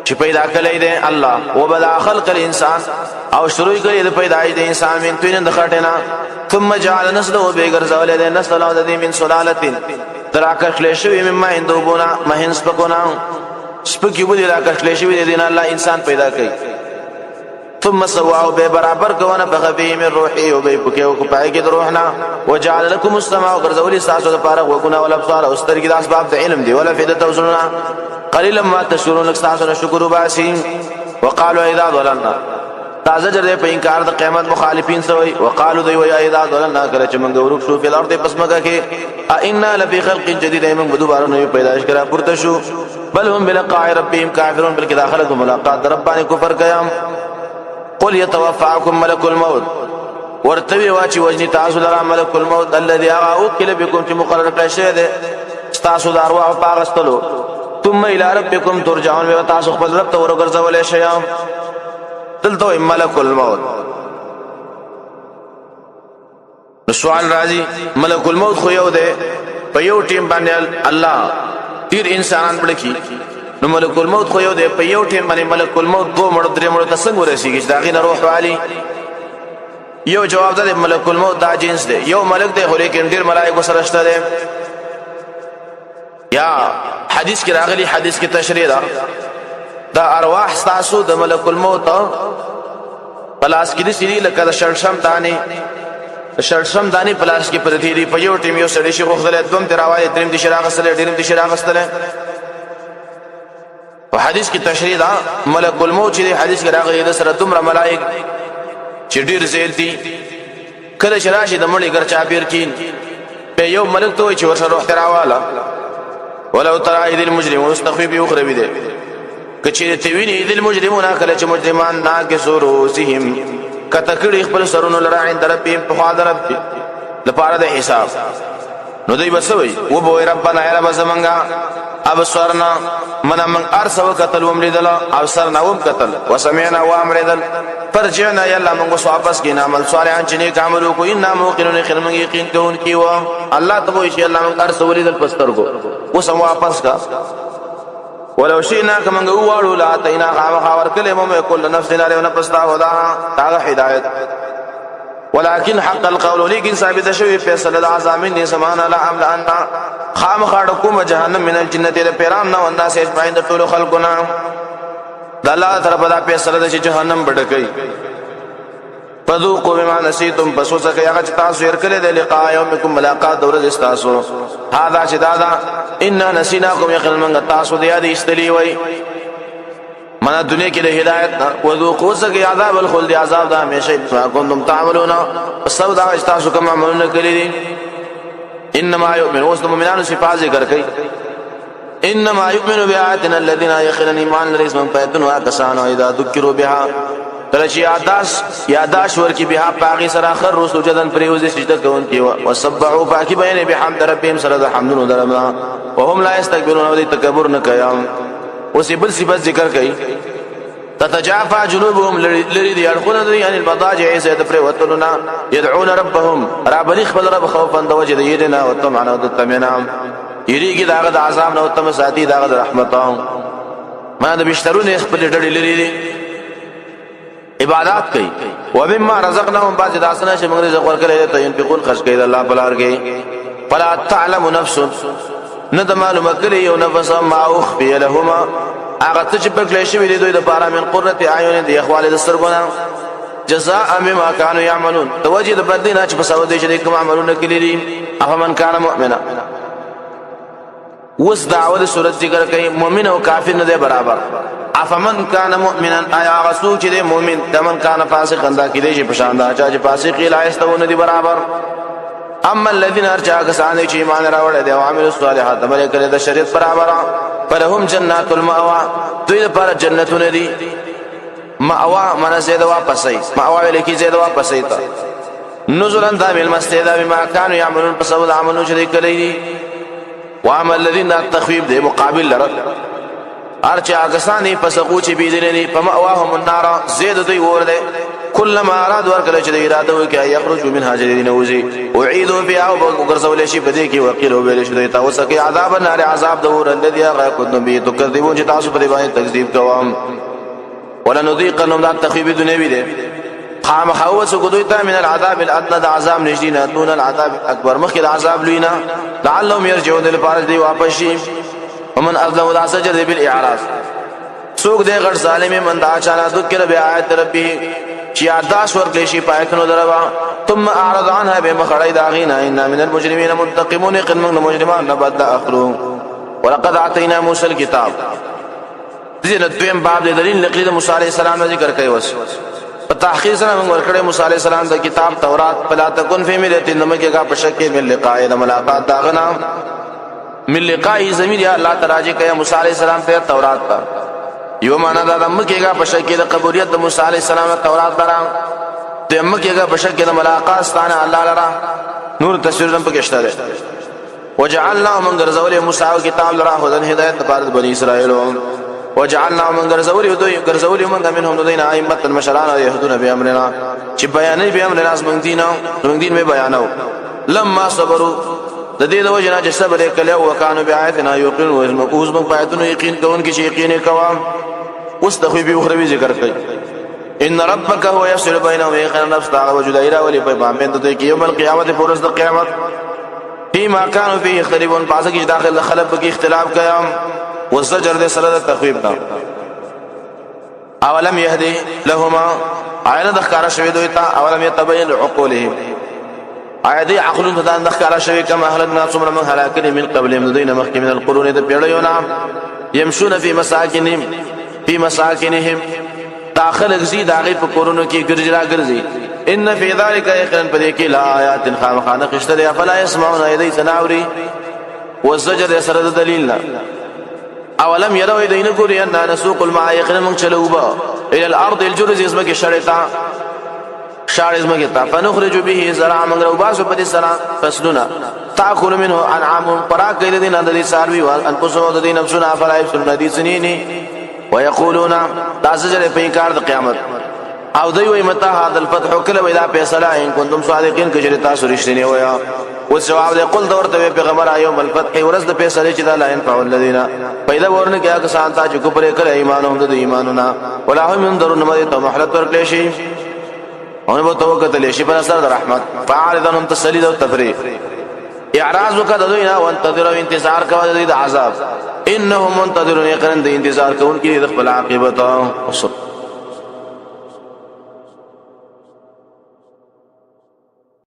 Speaker 1: چی پیدا کلی دے اللہ وبدا خلق الانسان او شروع کری دے پیدای دے انسان من توین دخٹنا ثم جعل نسلو بیگر زولی دے نسل او دے من سلالتن دراکر خلیشوی مما اندوبونا مہن سپکونا سپکی بودی راکر خلیشوی دے دینا اللہ انسان پیدا کئی ثم سواہو بے برابر کوانا بخفی من روحی و بے پکیو کپائی کی روحنا وجعل لکم السماع کرزولی ساسو دا پارق وکنا والابصار استرگی دا اسباب دا علم دی ولا فیدتا وزننا قلیلا ما تشکرون لک ساسو نشکر باسیم وقالو اذا ضللنا تازجر دے پہ انکار دا قیمت مخالفین سوئی وقالو دی ویا اذا ضللنا کرچ من گوروک شو فی الارض پس مکا کے اینا لفی خلق جدید ایمن بدوبارو نوی پیدایش کرا پرتشو بل هم بلقاء ربهم کافرون بلکہ داخلت ملاقات ربانی کفر قیام قل يتوفاكم ملك الموت ورتوی واچی وجنی تاسو لرا ملک الموت الذي اوکل بكم چې مقرر کړی شوی دی تاسو د ارواح پاغستلو ثم الى ربكم ترجعون و تاسو خپل رب ته ورګرځولې شئ دلته ملک الموت سوال راځي ملک الموت خو یو دی په یو ټیم باندې الله تیر انسانان بلکی نو ملک الموت خو یو دی په یو ټیم باندې ملک الموت دو مړ درې مړ ته څنګه ورسیږي دا غي روح والی یو جواب ده ملک الموت دا جنس دی یو ملک دی خو لیکن ډیر ملائکه سره شته دی یا حدیث کې راغلی حدیث کې تشریح ده دا ارواح تاسو د ملک الموت پلاس کې دي سری لکه د شړشم دانی پلاس کې پرتی دی په یو ټیم یو سړی شي غوښدل دوم تراوای دریم دي شراغسل ډیرم دي شراغسل په حدیث کې تشریح ده ملک الموت چې حدیث کې راغلی د سره دومره ملائک چې ډیر زیات دي کله چې راشي د مړي ګر چاپیر کین په یو ملک ته چې ورسره روح تراواله ولو ترى اذ المجرمون استخفي يخرب ده کچې ته ویني اذ المجرمون کله چې مجرمان ناکسو رؤسهم کتکړي خپل سرونو لرا عند ربهم په خوا در رب لپاره د حساب نو دوی بسوي و بو ربنا یا رب زمنګا ابصرنا من من ارسل قتل ومردل ابصرنا وم قتل وسمعنا وامردل فرجعنا يلا من واپس کینا عمل صالحان چې نیک عمل کو ان موقنون خیر من یقین کون کی و الله تبو شي الله من ارسل ولدل پستر کو وسم واپس کا ولو شئنا كما غواړو لا تینا خاور کلمه کل نفس لري نفس تا ودا تا هدایت ولكن حق القول لكن ثابت شوی فیصله العذاب من سمان لا عمل ان خام خړکو جهنم من الجنه الى پیرام نو الناس اجمعين طول خلقنا د الله طرف دا فیصله د جهنم بډکې فذوقوا بما نسيتم فسوسك يا تاسو ير کله د لقاء يومكم ملاقات دور استاسو هذا شدادا ان نسيناكم يخل من تاسو د یاد استلی وای منا دنیا کې د هدایت وذوقوا سك عذاب الخلد عذاب د همیشه کوم تعملون سو دا تاسو کوم عملونه کړی دي انما يؤمن والمؤمنون صفات ذکر کوي انما يؤمن بآياتنا الذين يخلون ایمان لري اسم فیتن واکسان اذا ذکروا بها کلچ یاداش ورکی بها پاغي سره خر رسوجدن پریوز سجده کون کی وسبحوا باقی بیان بحمد ربهم سره حمدن درما وهم لا يستكبرون ودي تکبر نه قیام اوسې بل صفات ذکر کوي تتجافى جنوبهم لري دي يدخلون عن المضاجع زيد فريوتلنا يدعون ربهم رب خبل رب خوفا دوجد يدنا وطمعنا وتمنا يريږي داغه د عذاب نو تم ساتي داغه د رحمت ما د بشترونه خپل ډډې لري دي عبادت کوي وبما رزقناهم بعض داسنه چې موږ رزق ورکړل ته ينفقون خرج کوي الله بلار کې فلا تعلم نفس ند معلومه کړي یو نفس ما اخفي لهما هغه چې په کله شي ویلې دوی د پاره من قرته اعین دي اخوال د سترګونه جزاء بما كانوا يعملون توجد بدینا چې په سعودي کې کوم عملونه کړی دي افمن كان مؤمنا وس دعوه سورۃ ذکر کوي مؤمن او کافر نه برابر افمن كان مؤمنا ایا رسول چې مؤمن دمن کان فاسق انده کې دي چې په شان دا چې فاسق لا استونه دي برابر اما الذين ارجع كسان چې ایمان راوړل دي او عملوا الصالحات عمل کړي د شریعت برابر فلهم جنات المأوا دوی لپاره جنتونه دي مأوا من زید واپسې مأوا لکه زید واپسې تا نزلا ذا بالمستيدا بما كانوا يعملون فسود عملوا شريك لي وعمل الذين التخويب ده مقابل لرد ارچا کسانی پسقو چې بيدلني فمأواهم النار زید دوی ورده كلما اراد ورکل چې اراده وکي يخرج منها جديد نوزي اعيدوا بها وغرزول شي بده کې وقيل وبل شي ته وسکي عذاب النار عذاب دور الذي كنتم به تكذبون چې تاسو په باندې تکذیب کوم ولنذيقنهم ذات تخويب دنيوي ده خام خوس قدويتا من العذاب الادنى ده عذاب نجدينا دون العذاب الاكبر مخد عذاب لينا لعلهم يرجعون للفارج دي واپس ومن اظلم ذا سجد بالاعراض سوق دے غټ ظالم من دا چانا ذکر بیاات ربه چې یاداش ورکلی شي پایکنو دروا ثم اعرض عنها بمخړی داغینا ان من المجرمين منتقمون قنم المجرمان نبد اخرو ولقد اعطينا موسى الكتاب دین دویم باب د دلیل نقلی د موسی علیہ السلام ذکر کوي وس په تحقیق سره موږ ورکړې موسی علیہ السلام د کتاب تورات فلا تكن في مرية نمکه کا پشکه من لقاء ملاقات داغنا من لقاء زمیر یا الله تعالی کوي موسی علیہ السلام ته تورات تا یو معنا دا مکه کا پشکه د قبولیت د موسی علیہ السلام تورات درا د مکه کا پشکه د ملاقات ستانه الله لرا نور تصویر هم پکې شته وجعلنا من غرزول موسی کتاب لرا هدن هدایت لپاره بنی اسرائیل وجعلنا من غرزول من منهم دین ائمه المشران يهدون بامرنا چې بیانې بامرنا من دین میں بیانو لما صبروا د دې د وجنا چې صبر وکړي او وکانو بیااتنا یقینوا ومقوز من بیااتنا یقین کون کې چې یقین کوام اوس د خو به اخروی ذکر کوي ان ربک هو يفصل بينهم يخن نفس دا وجود ایرا ولی په باندې د کې یوم القیامت پرز د قیامت فيما كانوا فيه يختلفون بعض کې داخل خلق کې اختلاف قیام والزجر ده سره د تخویب دا اولم يهدي لهما عین د ښکارا شوی دوی ته اولم يتبين عقولهم عادي عقلون ته د ښکارا شوی کما اهلنا ثم من هلاكن من قبلهم دین مخک من القرون د پیړیو نام يمشون في مساكنهم داخل غزي داغه په کورونو کې ګرځرا ګرځي ان في ذلك يقين پدې کې لا آیات خامخانه قشته افلا يسمعون ايدي تناوري والزجر سره د دلیل اولم يروا دین ګوري ان نسوق الماء يقين من چلوبا الى الارض الجرز اسمك شرطا شارزمه تا فنخرج به زرع من روباس په سرا فسلنا تاكل منه انعام پراک دې نه د ساروي انفسهم د دې نفسنا فلا يفسدون دي سنين ويقولون تاسجل په کار د قیامت او دوی وي متا هذا الفتح کله ودا فیصله ان کنتم صادقین کجره تاسو رښتینی ویا او جواب دې قل دورته پیغمبر ایوم الفتح ورځ د فیصله چې دا لا ينفع الذين پیدا ورنه کیا کسان ته چې کوپر کړه ایمانهم د ایمانونه ولا هم ينظرون مده ته محلت ورکړي شي او به توکل لشي پر اثر د رحمت فعارضهم تسلید او تفریق اعراض وکړه دوی نه وانتظروا انتظار کوي د عذاب انهم منتظرون يقرن د انتظار کوونکي د خپل عاقبت